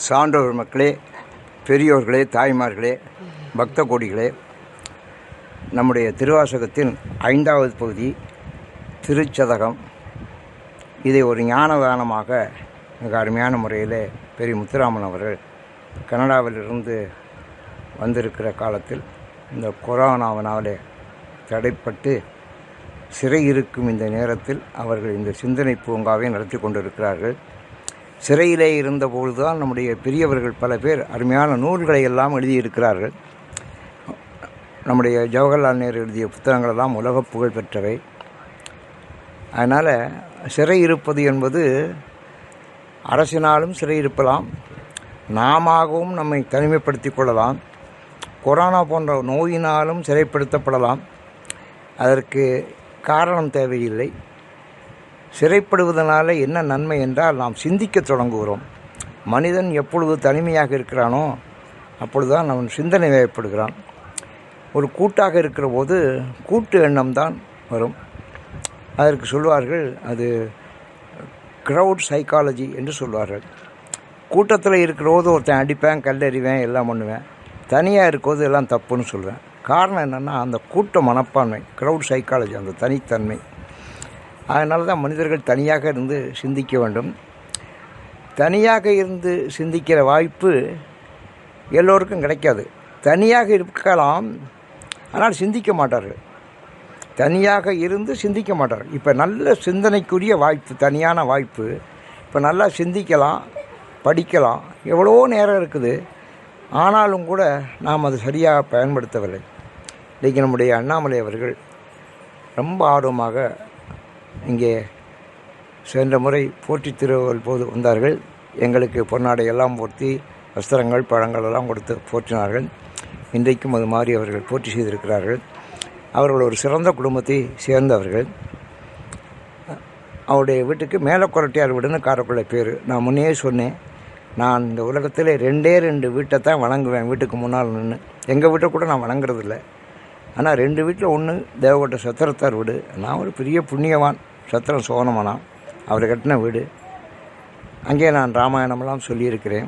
சான்றோர் மக்களே, பெரியோர்களே, தாய்மார்களே, பக்த கோடிகளே, நம்முடைய திருவாசகத்தின் 5வது பகுதி திருச்சதகம். இதை ஒரு ஞானதானமாக மிக அருமையான முறையில் பெரிய முத்துராமன் அவர்கள் கனடாவிலிருந்து வந்திருக்கிற காலத்தில் இந்த கொரோனாவினாலே தடைப்பட்டு சிறை இருக்கும் இந்த நேரத்தில் அவர்கள் இந்த சிந்தனை பூங்காவை நடத்தி கொண்டிருக்கிறார்கள். சிறையிலே இருந்தபோது தான் நம்முடைய பெரியவர்கள் பல பேர் அருமையான நூல்களை எல்லாம் எழுதியிருக்கிறார்கள். நம்முடைய ஜவஹர்லால் நேரு எழுதிய புத்தகங்களெல்லாம் உலக புகழ் பெற்றவை. அதனால் சிறை இருப்பது என்பது அரசினாலும் சிறை இருப்பலாம், நாமவும் நம்மை தனிமைப்படுத்தி கொள்ளலாம், கொரோனா போன்ற நோயினாலும் சிறைப்படுத்தப்படலாம். அதற்கு காரணம் தேவையில்லை. சிறைப்படுவதனால என்ன நன்மை என்றால், நாம் சிந்திக்க தொடங்குகிறோம். மனிதன் எப்பொழுது தனிமையாக இருக்கிறானோ அப்பொழுதுதான் அவன் சிந்தனை வயப்படுகிறான். ஒரு கூட்டாக இருக்கிற போது கூட்டு எண்ணம் தான் வரும். அதற்கு சொல்வார்கள், அது க்ரௌட் சைக்காலஜி என்று சொல்வார்கள். கூட்டத்தில் இருக்கிற போது ஒருத்தன் அடிப்பேன், கல்லறிவேன், எல்லாம் பண்ணுவேன். தனியாக இருக்கிறது எல்லாம் தப்புன்னு சொல்வேன். காரணம் என்னென்னா, அந்த கூட்ட மனப்பான்மை, க்ரௌட் சைக்காலஜி, அந்த தனித்தன்மை. அதனால தான் மனிதர்கள் தனியாக இருந்து சிந்திக்க வேண்டும். தனியாக இருந்து சிந்திக்கிற வாய்ப்பு எல்லோருக்கும் கிடைக்காது. தனியாக இருக்கலாம், ஆனால் சிந்திக்க மாட்டார்கள். தனியாக இருந்து சிந்திக்க மாட்டார்கள். இப்போ நல்ல சிந்தனைக்குரிய வாய்ப்பு, தனியான வாய்ப்பு. இப்போ நல்லா சிந்திக்கலாம், படிக்கலாம், எவ்வளோ நேரம் இருக்குது. ஆனாலும் கூட நாம் அதை சரியாக பயன்படுத்தவில்லை. இன்றைக்கி நம்முடைய அண்ணாமலை அவர்கள் ரொம்ப ஆர்வமாக இங்கே சென்ற முறை போற்றி திருவள்ளுவர் போது வந்தார்கள். எங்களுக்கு பொன்னாடை எல்லாம் போர்த்தி, வஸ்திரங்கள், பழங்கள் எல்லாம் கொடுத்து போற்றினார்கள். இன்றைக்கும் அது மாதிரி அவர்கள் போற்றி செய்திருக்கிறார்கள். அவர்கள் ஒரு சிறந்த குடும்பத்தை சேர்ந்தவர்கள். அவருடைய வீட்டுக்கு மேலக்கொரட்டியார் வீடுன்னு காரைக்குள்ள பேர். நான் முன்னே சொன்னேன், நான் இந்த உலகத்தில் 2 வீட்டை தான் வணங்குவேன். வீட்டுக்கு முன்னால் நின்று எங்கள் வீட்டை கூட நான் வணங்குறதில்ல. ஆனால் 2 வீட்டில் ஒன்று தேவகோட்டை சத்திரத்தார் வீடு. நான் ஒரு பெரிய புண்ணியவான், சத்திரம் சோனமானா அவர் கட்டின வீடு. அங்கே நான் ராமாயணமெல்லாம் சொல்லியிருக்கிறேன்.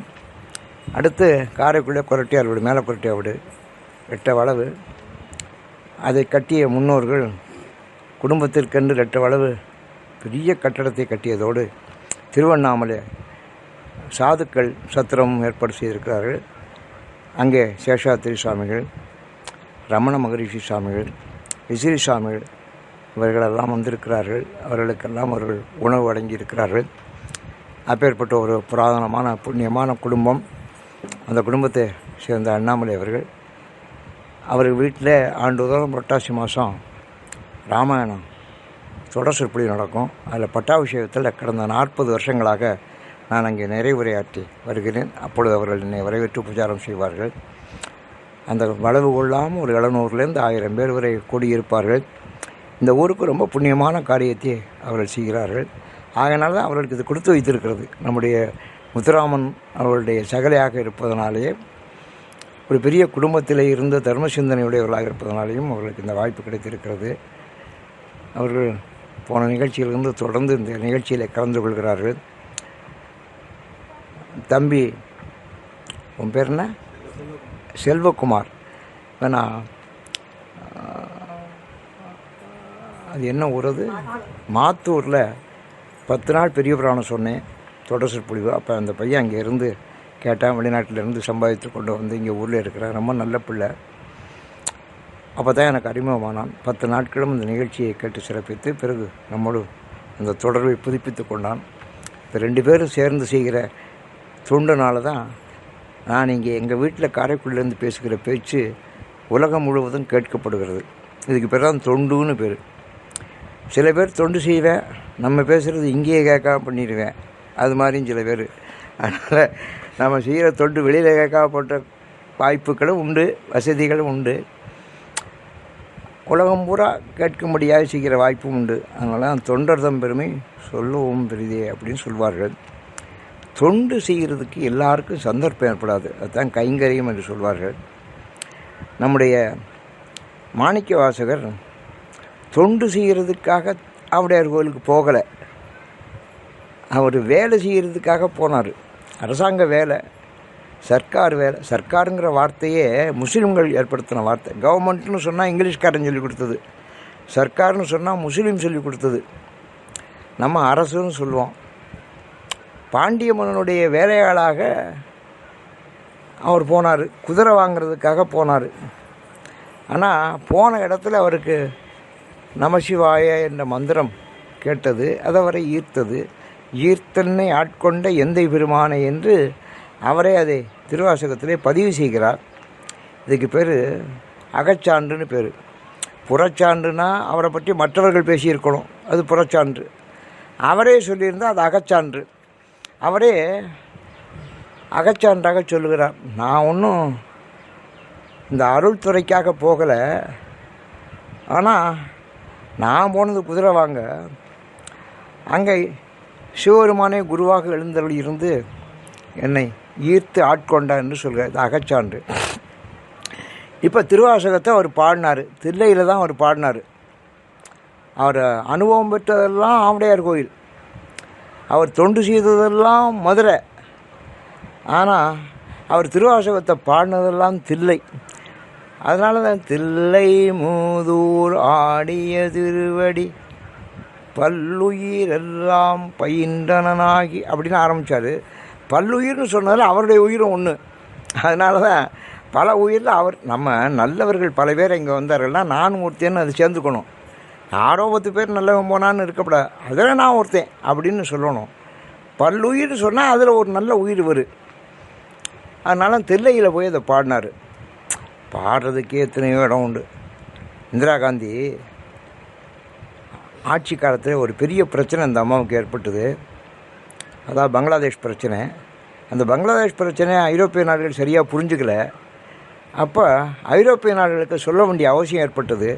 அடுத்து காரைக்குள்ளே கொரட்டியார் வீடு, மேலே கொரட்டியார் வீடு, 8 வளவு. அதை கட்டிய முன்னோர்கள் குடும்பத்திற்கென்று 8 வளவு பெரிய கட்டடத்தை கட்டியதோடு திருவண்ணாமலை சாதுக்கள் சத்திரம் ஏற்பாடு செய்திருக்கிறார்கள். அங்கே சேஷாத்திரி சுவாமிகள், ரமண மகரிஷி சுவாமிகள், விசிறி சுவாமிகள் இவர்களெல்லாம் வந்திருக்கிறார்கள். அவர்களுக்கெல்லாம் அவர்கள் உணவு வழங்கியிருக்கிறார்கள். அப்பேற்பட்ட ஒரு புராதனமான புண்ணியமான குடும்பம். அந்த குடும்பத்தை சேர்ந்த அண்ணாமலை அவர்கள் வீட்டில் ஆண்டுதோறும் புரட்டாசி மாதம் ராமாயணம் தொடர் சொற்பொழி நடக்கும். அதில் பட்டாபிஷேகத்தில் கடந்த 40 வருஷங்களாக நான் அங்கே நிறைவுரையாற்றி வருகிறேன். அப்பொழுது அவர்கள் என்னை வரவேற்று உபச்சாரம் செய்வார்கள். அந்த வளவு கொள்ளாமல் ஒரு 700லேருந்து 1000 பேர் வரை கூடியிருப்பார்கள். இந்த ஊருக்கு ரொம்ப புண்ணியமான காரியத்தை அவர்கள் செய்கிறார்கள். ஆகையினால தான் அவர்களுக்கு இது கொடுத்து வைத்திருக்கிறது. நம்முடைய முத்துராமன் அவர்களுடைய சகலையாக இருப்பதனாலேயே, ஒரு பெரிய குடும்பத்தில் இருந்து தர்ம சிந்தனையுடையவர்களாக இருப்பதனாலேயும் அவர்களுக்கு இந்த வாய்ப்பு கிடைத்திருக்கிறது. அவர்கள் போன நிகழ்ச்சியிலிருந்து தொடர்ந்து இந்த நிகழ்ச்சியில் கலந்து கொள்கிறார்கள். தம்பி, உன் பேர் என்ன? செல்வகுமார். வேணா அது என்ன ஊரது? மாத்தூரில் 10 நாள் பெரிய புராணம் சொன்னேன், தொடர் சொற்பொழிவு. அப்போ அந்த பையன் அங்கே இருந்து கேட்டான், வெளிநாட்டிலேருந்து சம்பாதித்து கொண்டு வந்து இங்கே ஊரில் இருக்கிறான், ரொம்ப நல்ல பிள்ளை. அப்போ தான் எனக்கு அறிமுகமானான். 10 நாட்களும் இந்த நிகழ்ச்சியை கேட்டு சிறப்பித்து பிறகு நம்மோடு அந்த தொடர்பை புதுப்பித்து கொண்டான். இப்போ 2 பேரும் சேர்ந்து செய்கிற தொண்டுனால தான் நான் இங்கே எங்கள் வீட்டில் காரைக்குடிலேருந்து பேசுகிற பேச்சு உலகம் முழுவதும் கேட்கப்படுகிறது. இதுக்கு பேர் தான் தொண்டுன்னு பேர். சில பேர் தொண்டு செய்வேன், நம்ம பேசுகிறது இங்கேயே கேட்காம பண்ணிடுவேன், அது மாதிரியும் சில பேர். அதனால் நம்ம செய்கிற தொண்டு வெளியில் கேட்காமப்பட்ட வாய்ப்புகளும் உண்டு, வசதிகளும் உண்டு, உலகம் பூரா கேட்கும்படியாக செய்கிற வாய்ப்பும் உண்டு. அதனால தொண்டர்தம் பெருமை சொல்லுவோம் பெரிதே அப்படின்னு சொல்வார்கள். தொண்டு செய்கிறதுக்கு எல்லாருக்கும் சந்தர்ப்பம் ஏற்படாது. அதுதான் கைங்கரியம் என்று சொல்வார்கள். நம்முடைய மாணிக்க வாசகர் தொண்டு செய்கிறதுக்காக ஆவுடையார் கோயிலுக்கு போகலை, அவர் வேலை செய்கிறதுக்காக போனார். அரசாங்க வேலை, சர்க்கார் வேலை. சர்க்காருங்கிற வார்த்தையே முஸ்லீம்கள் ஏற்படுத்தின வார்த்தை. கவர்மெண்ட்னு சொன்னால் இங்கிலீஷ்காரன் சொல்லி கொடுத்தது, சர்க்கார்னு சொன்னால் முஸ்லீம் சொல்லி கொடுத்தது. நம்ம அரசுன்னு சொல்லுவோம். பாண்டிய மன்னனுடைய வேலையாளாக அவர் போனார், குதிரை வாங்கிறதுக்காக போனார். ஆனால் போன இடத்துல அவருக்கு நமசிவாய என்ற மந்திரம் கேட்டது, அது அவரை ஈர்த்தது. ஈர்த்தன்னை ஆட்கொண்ட எந்தை பெருமானை என்று அவரே அதை திருவாசகத்திலே பதிவு செய்கிறார். இதுக்கு பேர் அகச்சான்றுன்னு பேர். புறச்சான்றுனா அவரை பற்றி மற்றவர்கள் பேசியிருக்கணும், அது புறச்சான்று. அவரே சொல்லியிருந்தால் அது அகச்சான்று. அவரே அகச்சான்றாக சொல்லுகிறார். நான் ஒன்றும் இந்த அருள் துறைக்காக போகலை, ஆனால் நான் போனது குதிரை வாங்க. அங்கே சிவபெருமானே குருவாக எழுந்தருள் இருந்து என்னை ஈர்த்து ஆட்கொண்டார் என்று சொல்கிறார். இது அகச்சான்று. இப்போ திருவாசகத்தை அவர் பாடினார், தில்லையில் தான் அவர் பாடினார். அவர் அனுபவம் பெற்றதெல்லாம் ஆவுடையார் கோயில், அவர் தொண்டு செய்ததெல்லாம் மதுரை. ஆனால் அவர் திருவாசகத்தை பாடினதெல்லாம் தில்லை. அதனால தான் தில்லை மூதூர் ஆடிய திருவடி பல்லுயிர் எல்லாம் பயின்றனாகி அப்படின்னு ஆரம்பித்தார். பல்லுயிர்னு சொன்னதில் அவருடைய உயிரும் ஒன்று. அதனால தான் பல உயிரில் அவர், நம்ம நல்லவர்கள் பல பேர் இங்கே வந்தார்கள்னா நான் ஒருத்தேன்னு அது சேர்ந்துக்கணும். யாரோ 10 பேர் நல்லவன் போனான்னு இருக்கப்படாது, அதில் நான் ஒருத்தன் அப்படின்னு சொல்லணும். பல்லுயிர்னு சொன்னால் அதில் ஒரு நல்ல உயிர் வரும். அதனால தில்லையில் போய் அதை பாடினார். பாடுறதுக்கே எத்தனையோ இடம் உண்டு. இந்திரா காந்தி ஆட்சி காலத்தில் ஒரு பெரிய பிரச்சனை அந்த அம்மாவுக்கு ஏற்பட்டது. அதாவது பங்களாதேஷ் பிரச்சனை. அந்த பங்களாதேஷ் பிரச்சனை ஐரோப்பிய நாடுகள் சரியாக புரிஞ்சுக்கல. அப்போ ஐரோப்பிய நாடுகளுக்கு சொல்ல வேண்டிய அவசியம் ஏற்பட்டது.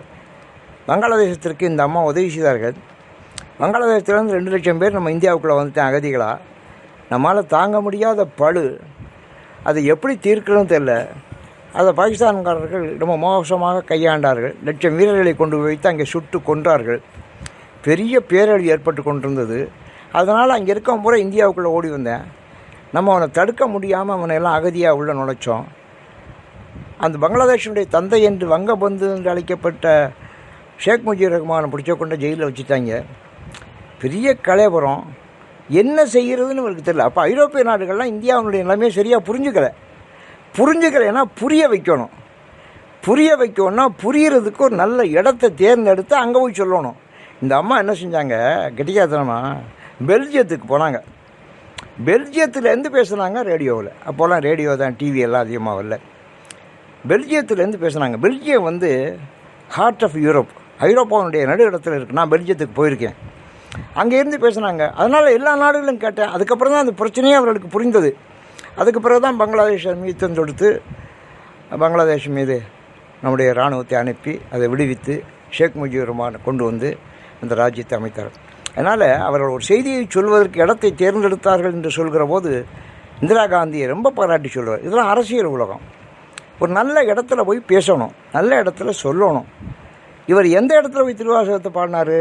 பங்களாதேசத்திற்கு இந்த அம்மா உதவி செய்தார்கள். பங்களாதேசத்துலேருந்து 2 லட்சம் பேர் நம்ம இந்தியாவுக்குள்ளே வந்துட்டேன் அகதிகளாக. நம்மளால் தாங்க முடியாத பழு, அதை எப்படி தீர்க்கணும்னு தெரியல. அதை பாகிஸ்தான்காரர்கள் ரொம்ப மோசமாக கையாண்டார்கள். லட்சம் வீரர்களை கொண்டு வைத்து அங்கே சுட்டு கொன்றார்கள். பெரிய பேரழிவு ஏற்பட்டு கொண்டிருந்தது. அதனால் அங்கே இருக்கவன் பூரா இந்தியாவுக்குள்ளே ஓடி வந்தேன். நம்ம அவனை தடுக்க முடியாமல் அவனை எல்லாம் அகதியாக உள்ள நுழைச்சோம். அந்த பங்களாதேஷனுடைய தந்தை என்று வங்கபந்து என்று அழைக்கப்பட்ட ஷேக் முஜிபுர் ரஹ்மானை பிடிச்ச கொண்டு ஜெயிலில் வச்சுட்டாங்க. பெரிய கலைபுரம். என்ன செய்கிறதுன்னு அவருக்கு தெரியல. அப்போ ஐரோப்பிய நாடுகள்லாம் இந்தியாவுடைய நிலைமையை சரியாக புரிஞ்சுக்கலைன்னா புரிய வைக்கணும். புரிய வைக்கணும்னா புரியறதுக்கு ஒரு நல்ல இடத்த தேர்ந்தெடுத்து அங்கே போய் சொல்லணும். இந்த அம்மா என்ன செஞ்சாங்க, கெட்டிக்காத்தனமா பெல்ஜியத்துக்கு போனாங்க. பெல்ஜியத்துலேருந்து பேசுனாங்க ரேடியோவில். அப்போல்லாம் ரேடியோ தான், டிவி எல்லாம் அதிகமாக வரல. பெல்ஜியத்துலேருந்து பேசுனாங்க. பெல்ஜியம் வந்து ஹார்ட் ஆஃப் யூரோப், ஐரோப்பாவுடைய நடு இடத்துல இருக்குது. நான் பெல்ஜியத்துக்கு போயிருக்கேன். அங்கேருந்து பேசுனாங்க. அதனால் எல்லா நாடுகளும் கேட்டேன். அதுக்கப்புறம் தான் அந்த பிரச்சனையே அவர்களுக்கு புரிந்தது. அதுக்கு பிறகு தான் பங்களாதேஷ் யுத்தம் தொடுத்து பங்களாதேஷ் மீது நம்முடைய இராணுவத்தை அனுப்பி அதை விடுவித்து ஷேக் முஜிபுர் ரஹ்மானை கொண்டு வந்து அந்த ராஜ்யத்தை அமைத்தார். அதனால் அவர்கள் ஒரு செய்தியை சொல்வதற்கு இடத்தை தேர்ந்தெடுத்தார்கள் என்று சொல்கிற போது இந்திரா காந்தியை ரொம்ப பாராட்டி சொல்வார். இதெல்லாம் அரசியல் உலகம். ஒரு நல்ல இடத்துல போய் பேசணும், நல்ல இடத்துல சொல்லணும். இவர் எந்த இடத்துல போய் திருவாசகத்தை பாடினார்?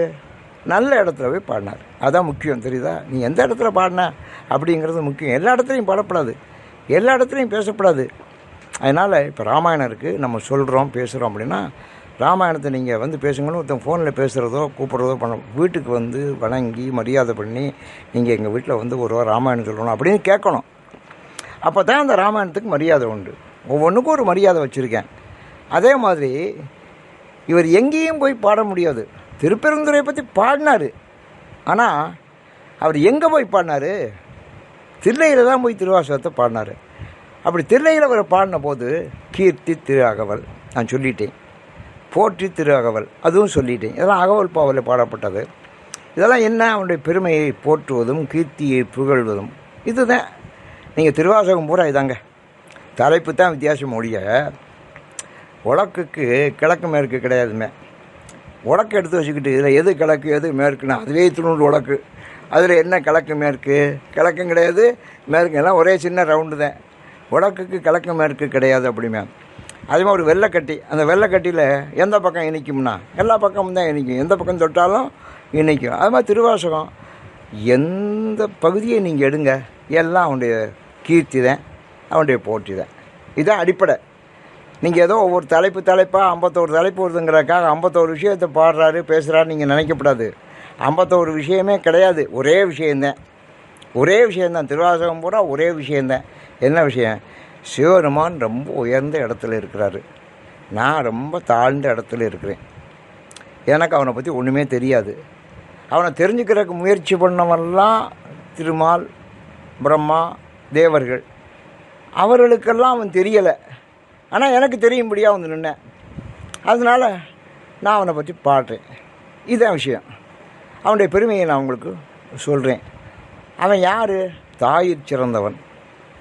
நல்ல இடத்துல போய் பாடினார். அதான் முக்கியம், தெரியுதா? நீ எந்த இடத்துல பாடின அப்படிங்கிறது முக்கியம். எல்லா இடத்துலையும் பாடப்படாது, எல்லா இடத்துலையும் பேசப்படாது. அதனால் இப்போ ராமாயணம் இருக்குது, நம்ம சொல்கிறோம் பேசுகிறோம் அப்படின்னா ராமாயணத்தை நீங்கள் வந்து பேசுங்கன்னு ஒருத்தன் ஃபோனில் பேசுகிறதோ கூப்பிட்றதோ பண்ண, வீட்டுக்கு வந்து வணங்கி மரியாதை பண்ணி நீங்கள் எங்கள் வீட்டில் வந்து ஒரு ராமாயணம் சொல்லணும் அப்படின்னு கேட்கணும். அப்போ தான் அந்த ராமாயணத்துக்கு மரியாதை உண்டு. ஒவ்வொன்றுக்கும் ஒரு மரியாதை வச்சுருக்கேன். அதே மாதிரி இவர் எங்கேயும் போய் பாட முடியாது. திருப்பெருந்துறையை பற்றி பாடினார். ஆனால் அவர் எங்கே போய் பாடினார்? தில்லையில் தான் போய் திருவாசகத்தை பாடினார். அப்படி தில்லையில் அவர் பாடின போது கீர்த்தி திரு அகவல் நான் சொல்லிட்டேன், போற்றி திரு அகவல் அதுவும் சொல்லிட்டேன். இதெல்லாம் அகவல் பாவலில் பாடப்பட்டது. இதெல்லாம் என்ன? அவனுடைய பெருமையை போற்றுவதும் கீர்த்தியை புகழ்வதும். இதுதான். நீங்கள் திருவாசகம் பூரா இதாங்க. தலைப்பு தான் வித்தியாசம். ஒழிய உலக்குக்கு கிழக்கு மேற்கு கிடையாதுமே. உலக்கு எடுத்து வச்சுக்கிட்டு இதில் எது கிழக்கு எது மேற்குன்னா அதுவே துணூறு உலக்கு. அதில் என்ன கிழக்கு மேற்கு? கிழக்கும் கிடையாது மேற்கு, எல்லாம் ஒரே சின்ன ரவுண்டு தான். உலக்குக்கு கிழக்கு மேற்கு கிடையாது அப்படிமே. அதுமாதிரி ஒரு வெள்ளைக்கட்டி, அந்த வெள்ளைக்கட்டியில் எந்த பக்கம் இனிக்கும்னா எல்லா பக்கமும் தான் இனிக்கும், எந்த பக்கம் தொட்டாலும் இனிக்கும். அது மாதிரி திருவாசகம் எந்த பகுதியை நீங்கள் எடுங்க எல்லாம் அவனுடைய கீர்த்தி தான். அவனுடைய போற்றி தான். இதுதான் அடிப்படை. நீங்கள் ஏதோ ஒவ்வொரு தலைப்பாக 51 தலைப்பு வருதுங்கிறக்காக 51 விஷயத்தை பாடுறாரு பேசுகிறாரு நீங்கள் நினைக்கப்படாது. 51 விஷயமே கிடையாது, ஒரே விஷயந்தான். திருவாசகம் பூரா ஒரே விஷயந்தான். என்ன விஷயம்? சிவபெருமான் ரொம்ப உயர்ந்த இடத்துல இருக்கிறாரு, நான் ரொம்ப தாழ்ந்த இடத்துல இருக்கிறேன். எனக்கு அவனை பற்றி ஒன்றுமே தெரியாது. அவனை தெரிஞ்சுக்கிறதுக்கு முயற்சி பண்ணவெல்லாம் திருமால், பிரம்மா, தேவர்கள். அவர்களுக்கெல்லாம் அவன் தெரியலை, ஆனால் எனக்கு தெரியும்படியாக வந்து நின்னேன். அதனால் நான் அவனை பற்றி பாடுறேன். இதுதான் விஷயம். அவனுடைய பெருமையை நான் உங்களுக்கு சொல்கிறேன். அவன் யார்? தாயிற் சிறந்தவன்.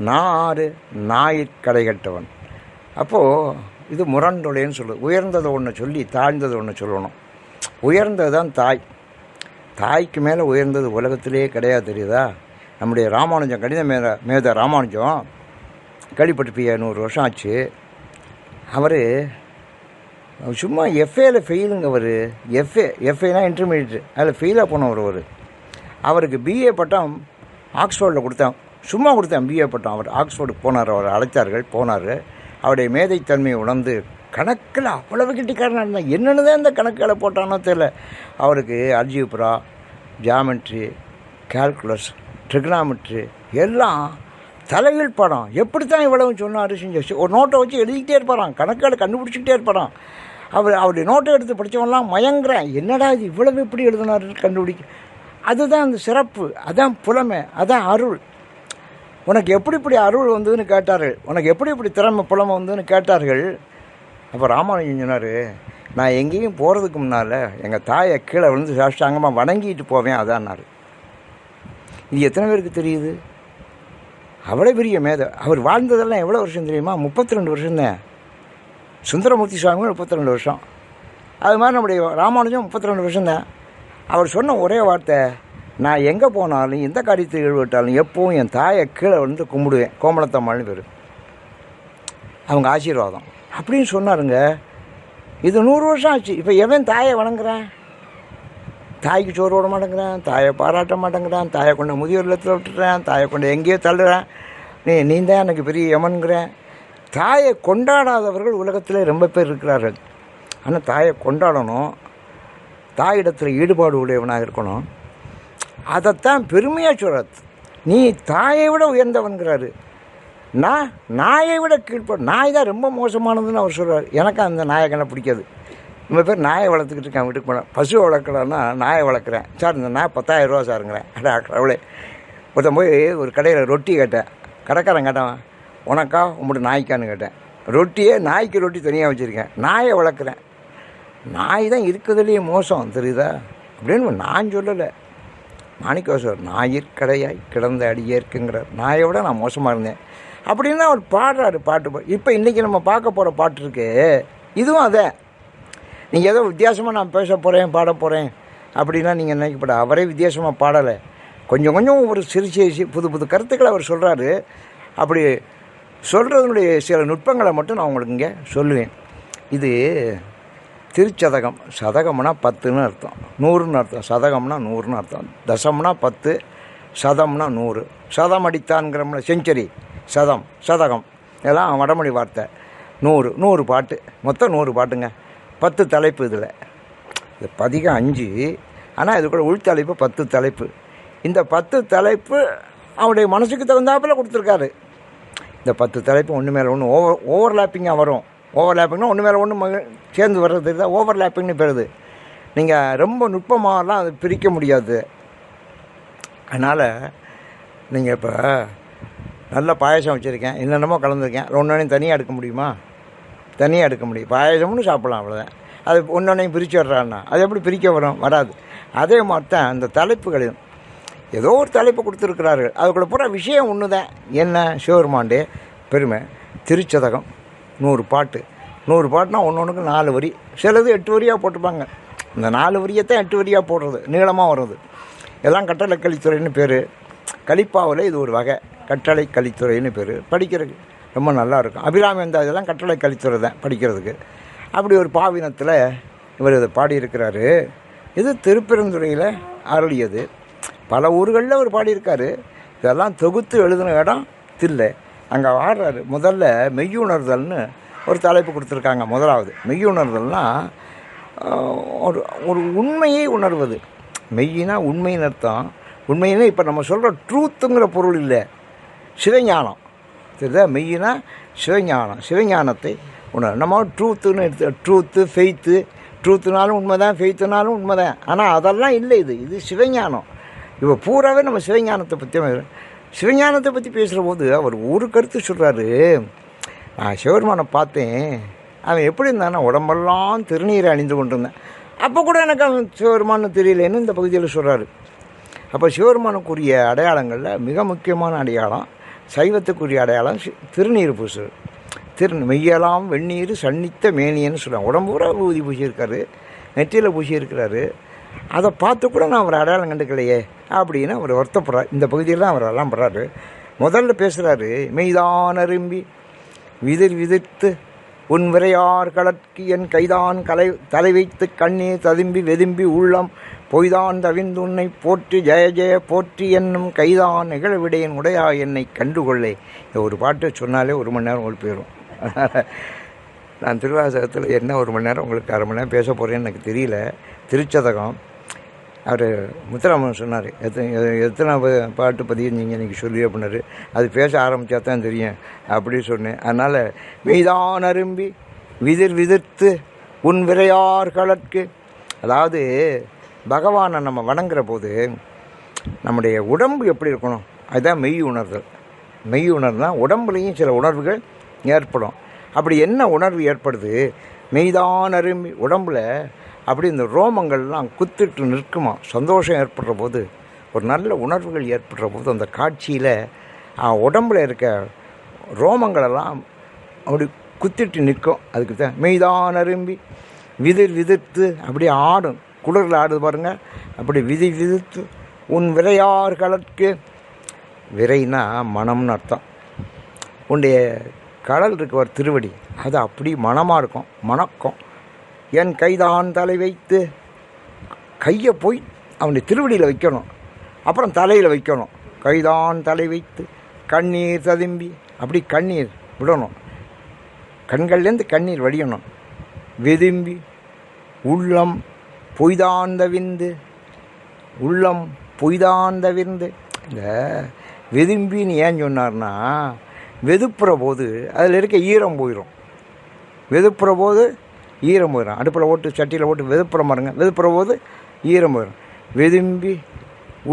நான் ஆறு நாயிற் கடைகட்டவன். அப்போது இது முரண்டுடையன்னு சொல்லுது. உயர்ந்ததை ஒன்று சொல்லி தாழ்ந்ததை ஒன்று சொல்லணும். உயர்ந்தது தான் தாய். தாய்க்கு மேலே உயர்ந்தது உலகத்திலே கிடையாது, தெரியுதா? நம்முடைய ராமானுஜம், கணித மேத ராமானுஜம் கேள்விப்பட்டிருப்பிய 100 வருஷம் ஆச்சு. அவர் சும்மா எஃப்ஏல ஃபெயிலுங்க. அவர் எஃப்ஏனா இன்டர்மீடியட், அதில் ஃபெயிலாக போனவர். அவருக்கு பிஏ பட்டம் ஆக்ஸ்ஃபோர்டில் கொடுத்தேன் பிஏ பட்டம். அவர் ஆக்ஸ்ஃபோர்டுக்கு போனார், அவர் அழைத்தார்கள், போனார். அவருடைய மேதைத்தன்மையை உணர்ந்து கணக்கில் அவ்வளவு கெட்டிக்காரனாக இருந்தால் என்னென்னு தான் இந்த கணக்குகளை போட்டானோ தெரியல. அவருக்கு அல்ஜிப்ரா, ஜாமெட்ரி, கால்குலஸ், ட்ரிக்னாமெட்ரி எல்லாம் தலையில் படம். எப்படித்தான் இவ்வளவு சொன்னார் செஞ்சு ஒரு நோட்டை வச்சு எழுதிக்கிட்டே இருப்பாரான், கணக்குகளை கண்டுபிடிச்சிக்கிட்டே இருப்பாரான். அவருடைய நோட்டை எடுத்து படித்தவன்லாம் மயங்குறேன், என்னடா இது இவ்வளவு எப்படி எழுதினார் கண்டுபிடிக்க. அதுதான் அந்த சிறப்பு, அதான் புலமை, அதான் அருள். உனக்கு எப்படி இப்படி அருள் வந்ததுன்னு கேட்டார்கள், உனக்கு எப்படி இப்படி திறமை புலமை வந்ததுன்னு கேட்டார்கள். அப்போ ராமானுஜன் சொன்னார், நான் எங்கேயும் போகிறதுக்கு முன்னால் எங்கள் தாயை கீழே விழுந்து சாஷ்டாங்கமாக வணங்கிட்டு போவேன், அதான்னாரு. இது எத்தனை பேருக்கு தெரியுது? அவ்வளோ பெரிய மேதை. அவர் வாழ்ந்ததெல்லாம் எவ்வளோ வருஷம் தெரியுமா? 32 வருஷம்தான். சுந்தரமூர்த்தி சுவாமிகள் 32 வருஷம். அது மாதிரி நம்முடைய ராமானுஜம் 32 வருஷம்தான். அவர் சொன்ன ஒரே வார்த்தை, நான் எங்கே போனாலும் எந்த காரியத்தை ஈடுபட்டாலும் எப்பவும் என் தாயை கீழே வந்து கும்பிடுவேன், கோமலத்தம்மாள்னு பேர், அவங்க ஆசீர்வாதம் அப்படின்னு சொன்னாருங்க. இது 100 வருஷம் ஆச்சு. இப்போ எவன் தாயை வணங்குறான்? தாய்க்கு சோறு விட மாட்டேங்கிறான், தாயை பாராட்ட மாட்டேங்கிறான், தாயை கொண்ட முதியோர் இல்லத்தில் விட்டுறேன், தாயை கொண்டு எங்கேயோ தள்ளுறேன், நீ தான் எனக்கு பெரிய யமன்கிறேன். தாயை கொண்டாடாதவர்கள் உலகத்தில் ரொம்ப பேர் இருக்கிறார்கள். ஆனால் தாயை கொண்டாடணும், தாயிடத்தில் ஈடுபாடு உடையவனாக இருக்கணும். அதைத்தான் பெருமையாக சொல்கிறது. நீ தாயை விட உயர்ந்தவன்கிறாரு, நான் நாயை விட கீழ்ப்படும். நாய் தான் ரொம்ப மோசமானதுன்னு அவர் சொல்கிறார். எனக்கு அந்த நாயகனை பிடிக்காது. நம்ம பேர் நாயை வளர்த்துக்கிட்டு இருக்கேன், வீட்டுக்கு போனேன். பசு வளர்க்கலான்னா நாயை வளர்க்குறேன் சார், இந்த நாய் 10,000 ரூபா சாருங்கிறேன். அவ்வளோ ஒருத்தன் போய் ஒரு கடையில் ரொட்டி கேட்டேன். கடைக்காரன் கேட்டான், உனக்கா உங்கள்கிட்ட நாய்க்கான்னு கேட்டேன். ரொட்டியே நாய்க்கு ரொட்டி தனியாக வச்சுருக்கேன், நாயை வளர்க்குறேன். நாய் தான் இருக்கிறதுலேயே மோசம், தெரியுதா அப்படின்னு நான் சொல்லலை. மாணிக்கவாசகர் ஞாயிற்கடையாய் கிடந்த அடியேற்குங்கிறார். நாயை விட நான் மோசமாக இருந்தேன் அப்படின்னு தான் அவர் பாடுறாரு பாட்டு. இப்போ இன்றைக்கி நம்ம பார்க்க போகிற பாட்டு இருக்கு, இதுவும் அதே. நீங்கள் ஏதோ வித்தியாசமாக நான் பேச போகிறேன் பாட போகிறேன் அப்படின்னா நீங்கள் நினைக்கப்பட. அவரே வித்தியாசமாக பாடலை, கொஞ்சம் கொஞ்சம் ஒரு சிறு புது புது கருத்துக்களை அவர் சொல்கிறாரு. அப்படி சொல்கிறதுனுடைய சில நுட்பங்களை மட்டும் நான் உங்களுக்கு இங்கே சொல்லுவேன். இது திருச்சதகம். சதகம்னா 10ன்னு அர்த்தம், 100ன்னு அர்த்தம். சதகம்னா 100ன்னு அர்த்தம். தசம்னா 10, சதம்னா 100. சதம் அடித்தான்ங்கிறோம்ல, செஞ்சுரி, சதகம் இதெல்லாம் வடமொழி வார்த்தை. 100 பாட்டு, மொத்தம் 100 பாட்டுங்க. 10 தலைப்பு. இதில் இது பதிகம் 5, ஆனால் இது கூட உள்தலைப்பு 10 தலைப்பு. இந்த 10 தலைப்பு அவனுடைய மனசுக்கு தகுந்தாப்பில் கொடுத்துருக்காரு. இந்த 10 தலைப்பு ஒன்று மேலே ஒன்று ஓவர்லேப்பிங்காக வரும். ஓவர்லேப்பிங்னா ஒன்று மேலே ஒன்று சேர்ந்து வர்றது தான் ஓவர்லேப்பிங்னு பெறுது. நீங்கள் ரொம்ப நுட்பமாகலாம் அது பிரிக்க முடியாது. அதனால் நீங்கள் இப்போ நல்ல பாயசம் வச்சுருக்கேன், என்னென்னமோ கலந்துருக்கேன், ஒன்றொன்னையும் தனியாக எடுக்க முடியுமா? தனியாக எடுக்க முடியும். பாயசம்னு சாப்பிட்லாம், அவ்வளோதான். அது ஒன்றொன்னையும் பிரித்து வர்றான்னா அது எப்படி பிரிக்க வராது. அதே மாதிரி தான் அந்த தலைப்புகளையும் ஏதோ ஒரு தலைப்பு கொடுத்துருக்கிறார்கள். அதுக்குள்ள பூரா விஷயம் ஒன்று தான். என்ன? சிவபெருமாண்டே பெருமை. திருச்சதகம் 100 பாட்டு. 100 பாட்டுனா ஒன்று 4 வரி, சிலது 8 வரியாக போட்டுப்பாங்க. இந்த 4 வரியத்தான் 8 வரியாக போடுறது, நீளமாக வர்றது. எல்லாம் கட்டளை கலித்துறைன்னு பேர். கலிப்பாவில் இது ஒரு வகை, கட்டளை கலித்துறைன்னு பேர். படிக்கிறதுக்கு ரொம்ப நல்லாயிருக்கும். அபிராமி வந்தால் இதெல்லாம் கட்டளை கலித்துறை தான் படிக்கிறதுக்கு. அப்படி ஒரு பாவினத்தில் இவர் இதை பாடியிருக்கிறாரு. இது திருப்பெருந்துறையில் அருளியது. பல ஊர்களில் அவர் பாடியிருக்காரு. இதெல்லாம் தொகுத்து எழுதின இடம் தில்லை. அங்கே ஆடுறாரு. முதல்ல மெய்யுணர்தல்னு ஒரு தலைப்பு கொடுத்துருக்காங்க. முதலாவது மெய்யுணர்தல்னால் ஒரு ஒரு உண்மையை உணர்வது. மெய்யினா உண்மைன்னு அர்த்தம். உண்மையினா இப்போ நம்ம சொல்கிற ட்ரூத்துங்கிற பொருள் இல்லை, சிவஞானம். சரிதா? மெய்யினா சிவஞானம். சிவஞானத்தை நம்ம ட்ரூத்துன்னு எடுத்து, ட்ரூத்து ஃபெய்த்து, ட்ரூத்துனாலும் உண்மை தான், ஃபெய்த்துனாலும் உண்மை தான். ஆனால் அதெல்லாம் இல்லை. இது சிவஞானம். இப்போ பூராவே நம்ம சிவஞானத்தை பற்றி சிவஞானத்தை பற்றி பேசுகிற போது அவர் ஒரு கருத்து சொல்கிறாரு. நான் சிவபெருமானை பார்த்தேன், அவன் எப்படி இருந்தான்னா உடம்பெல்லாம் திருநீரை அணிந்து கொண்டு இருந்தேன். அப்போ கூட எனக்கு அவன் சிவபெருமானு தெரியலேன்னு இந்த பகுதியில் சொல்கிறாரு. அப்போ சிவபெருமானுக்குரிய அடையாளங்களில் மிக முக்கியமான அடையாளம், சைவத்துக்குரிய அடையாளம் திருநீர் பூசு. மெய்யெல்லாம் வெந்நீர் சன்னித்த மேனியன்னு சொல்லுவாங்க. உடம்பு பூரா ஊதி பூசியிருக்காரு, நெற்றியில் பூசியிருக்கிறாரு. அதை பார்த்து கூட நான் அவர் அடையாளம் கண்டுக்கலையே அப்படின்னு அவர் வருத்தப்படுறார். இந்த பகுதியில் தான் அவர் எல்லாம் படுறாரு. முதல்ல பேசுகிறாரு, மெய்தான் அரும்பி விதிர் விதிர்த்து உன் விரையார் கடற்கு என் கைதான் தலை வைத்து கண்ணீர் ததும்பி வெதும்பி உள்ளம் பொய்தான் தவிந்து உன்னை போற்றி ஜெய ஜெய போற்றி என்னும் கைதான் நிகழவிடையன் உடையா என்னை கண்டுகொள்ளே. இந்த ஒரு பாட்டு சொன்னாலே 1 மணி நேரம் உங்களுக்கு போயிடும். நான் திருவாசகத்தில் என்ன 1 மணி நேரம் உங்களுக்கு 1/2 மணி நேரம் பேச போகிறேன்னு எனக்கு தெரியல. திருச்சதகம் அவர் முத்துராமன் சொன்னார், எத்தனை பாட்டு பதியிருந்தீங்க இன்றைக்கி சொல்லி அப்படின்னாரு. அது பேச ஆரம்பித்தா தான் தெரியும் அப்படி சொன்னேன். அதனால் மெய்தான் அரும்பி விதிர் விதிர்த்து உன் விரையார் கடற்கு, அதாவது பகவானை நம்ம வணங்குற போது நம்முடைய உடம்பு எப்படி இருக்கணும், அதுதான் மெய் உணர்தல். மெய் உணர்வுனால் உடம்புலேயும் சில உணர்வுகள் ஏற்படும். அப்படி என்ன உணர்வு ஏற்படுது? மெய்தான் அரும்பி உடம்பில் அப்படி இந்த ரோமங்கள்லாம் குத்திட்டு நிற்குமா. சந்தோஷம் ஏற்படுற போது, ஒரு நல்ல உணர்வுகள் ஏற்படுற போது அந்த காட்சியில் உடம்பில் இருக்க ரோமங்களெல்லாம் அப்படி குத்திட்டு நிற்கும். அதுக்கு தான் மெய்தான் அரும்பி விதிர் விதிர்த்து அப்படியே ஆடும். குளிரில் ஆடுது பாருங்கள், அப்படி விதிர்த்து உன் விரையார் கடற்கு, விரைனா மனம்னு அர்த்தம். உன்னுடைய கடல் இருக்கவர் திருவடி, அது அப்படி மனமாக இருக்கும், மணக்கும். என் கைதான் தலை வைத்து, கையை போய் அவனுடைய திருவடியில் வைக்கணும், அப்புறம் தலையில் வைக்கணும். கைதான் தலை வைத்து கண்ணீர் ததும்பி, அப்படி கண்ணீர் விடணும், கண்கள்லேருந்து கண்ணீர் வடியணும். வெதும்பி உள்ளம் பொய்தாந்த விந்து, உள்ளம் பொய்தாந்த விந்து. இந்த வெதும்பின்னு ஏன் சொன்னார்னா, வெதுப்புற போது அதில் இருக்க ஈரம் போயிடும். வெதுப்புற போது ஈரம் போயிடும். அடுப்பில் ஓட்டு சட்டியில் ஓட்டு வெதுப்புற பாருங்க, வெதுப்புற போது ஈரம் போயிடும். வெதும்பி